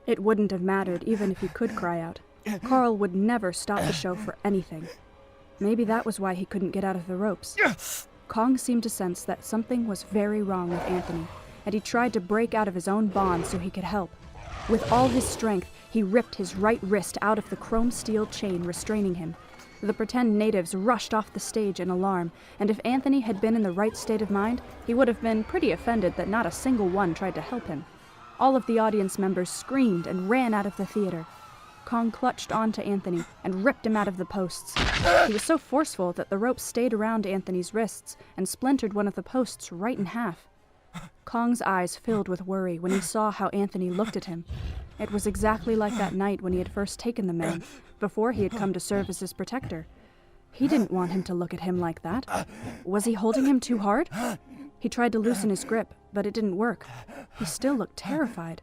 It wouldn't have mattered even if he could cry out. Carl would never stop the show for anything. Maybe that was why he couldn't get out of the ropes. Kong seemed to sense that something was very wrong with Anthony, and he tried to break out of his own bonds so he could help. With all his strength, he ripped his right wrist out of the chrome steel chain restraining him. The pretend natives rushed off the stage in alarm, and if Anthony had been in the right state of mind, he would have been pretty offended that not a single one tried to help him. All of the audience members screamed and ran out of the theater. Kong clutched onto Anthony and ripped him out of the posts. He was so forceful that the rope stayed around Anthony's wrists and splintered one of the posts right in half. Kong's eyes filled with worry when he saw how Anthony looked at him. It was exactly like that night when he had first taken the man, before he had come to serve as his protector. He didn't want him to look at him like that. Was he holding him too hard? He tried to loosen his grip, but it didn't work. He still looked terrified.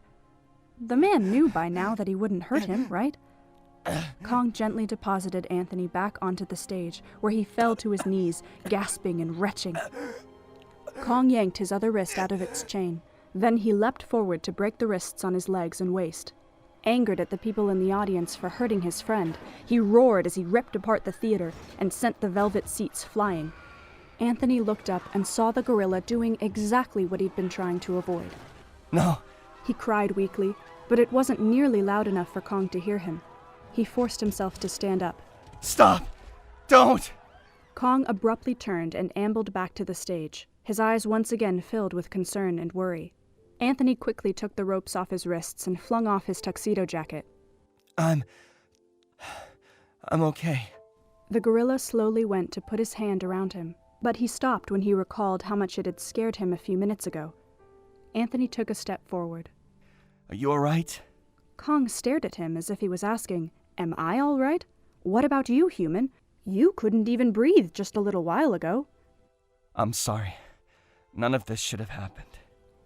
The man knew by now that he wouldn't hurt him, right? Kong gently deposited Anthony back onto the stage, where he fell to his knees, gasping and retching. Kong yanked his other wrist out of its chain. Then he leapt forward to break the wrists on his legs and waist. Angered at the people in the audience for hurting his friend, he roared as he ripped apart the theater and sent the velvet seats flying. Anthony looked up and saw the gorilla doing exactly what he'd been trying to avoid.
No.
He cried weakly, but it wasn't nearly loud enough for Kong to hear him. He forced himself to stand up.
Stop! Don't!
Kong abruptly turned and ambled back to the stage, his eyes once again filled with concern and worry. Anthony quickly took the ropes off his wrists and flung off his tuxedo jacket.
I'm okay.
The gorilla slowly went to put his hand around him, but he stopped when he recalled how much it had scared him a few minutes ago. Anthony took a step forward.
Are you all right?
Kong stared at him as if he was asking, "Am I all right? What about you, human? You couldn't even breathe just a little while ago."
I'm sorry. None of this should have happened.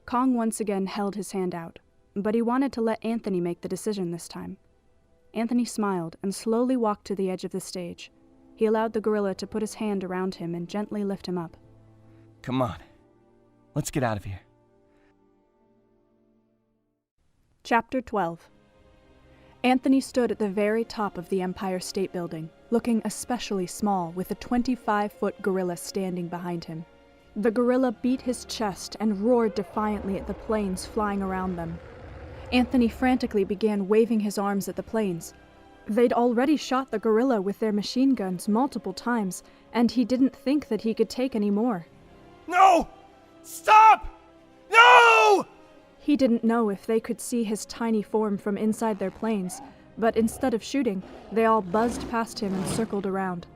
Kong once again held his hand out, but he wanted to let Anthony make the decision this time. Anthony smiled and slowly walked to the edge of the stage. He allowed the gorilla to put his hand around him and gently lift him up.
Come on. Let's get out of here.
Chapter 12. Anthony stood at the very top of the Empire State Building, looking especially small with a 25-foot gorilla standing behind him. The gorilla beat his chest and roared defiantly at the planes flying around them. Anthony frantically began waving his arms at the planes. They'd already shot the gorilla with their machine guns multiple times, and he didn't think that he could take any more.
No! Stop! No!
He didn't know if they could see his tiny form from inside their planes, but instead of shooting, they all buzzed past him and circled around.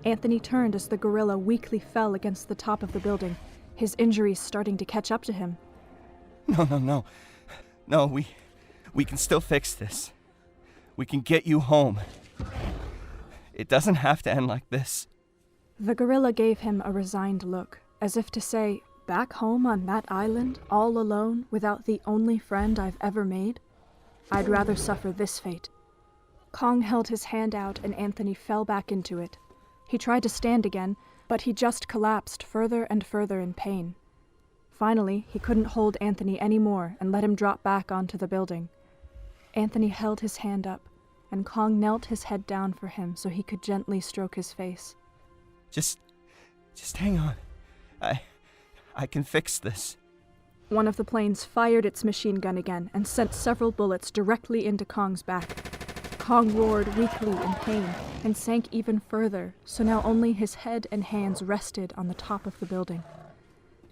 Anthony turned as the gorilla weakly fell against the top of the building, his injuries starting to catch up to him.
No. No, we can still fix this. We can get you home. It doesn't have to end like this.
The gorilla gave him a resigned look, as if to say, "Back home on that island, all alone, without the only friend I've ever made? I'd rather suffer this fate." Kong held his hand out and Anthony fell back into it. He tried to stand again, but he just collapsed further and further in pain. Finally, he couldn't hold Anthony anymore and let him drop back onto the building. Anthony held his hand up, and Kong knelt his head down for him so he could gently stroke his face.
Just hang on. I can fix this.
One of the planes fired its machine gun again and sent several bullets directly into Kong's back. Kong roared weakly in pain and sank even further, so now only his head and hands rested on the top of the building.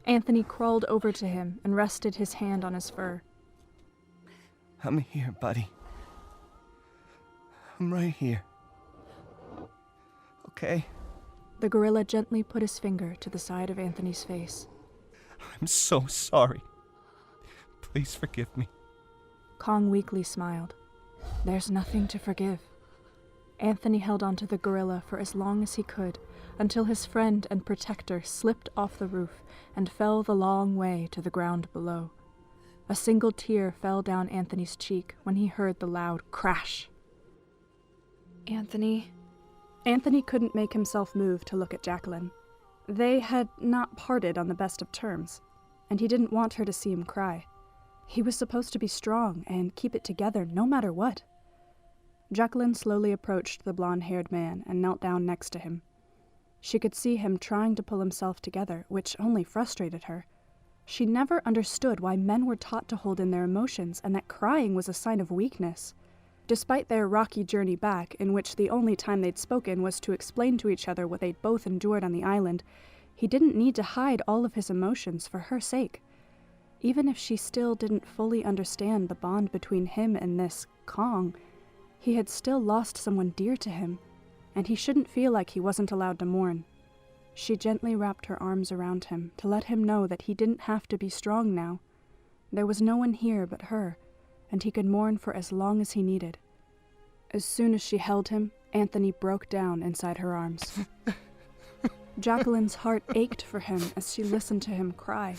Anthony crawled over to him and rested his hand on his fur.
I'm here, buddy. I'm right here. Okay?
The gorilla gently put his finger to the side of Anthony's face.
I'm so sorry. Please forgive me.
Kong weakly smiled. There's nothing to forgive. Anthony held onto the gorilla for as long as he could, until his friend and protector slipped off the roof and fell the long way to the ground below. A single tear fell down Anthony's cheek when he heard the loud crash.
Anthony.
Anthony couldn't make himself move to look at Jacqueline. They had not parted on the best of terms, and he didn't want her to see him cry. He was supposed to be strong and keep it together no matter what. Jacqueline slowly approached the blonde-haired man and knelt down next to him. She could see him trying to pull himself together, which only frustrated her. She never understood why men were taught to hold in their emotions and that crying was a sign of weakness. Despite their rocky journey back, in which the only time they'd spoken was to explain to each other what they'd both endured on the island, he didn't need to hide all of his emotions for her sake. Even if she still didn't fully understand the bond between him and this Kong, he had still lost someone dear to him, and he shouldn't feel like he wasn't allowed to mourn. She gently wrapped her arms around him to let him know that he didn't have to be strong now. There was no one here but her, and he could mourn for as long as he needed. As soon as she held him, Anthony broke down inside her arms. Jacqueline's heart ached for him as she listened to him cry.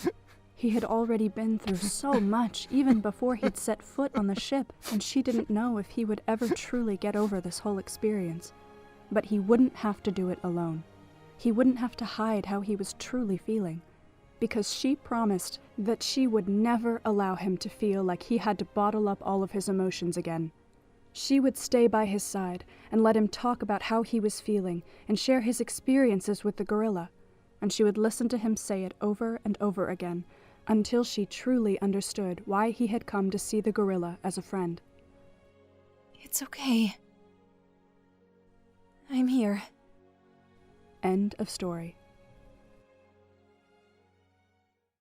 He had already been through so much, even before he'd set foot on the ship, and she didn't know if he would ever truly get over this whole experience. But he wouldn't have to do it alone. He wouldn't have to hide how he was truly feeling, because she promised that she would never allow him to feel like he had to bottle up all of his emotions again. She would stay by his side and let him talk about how he was feeling and share his experiences with the gorilla, and she would listen to him say it over and over again until she truly understood why he had come to see the gorilla as a friend.
It's okay. I'm here.
End of story.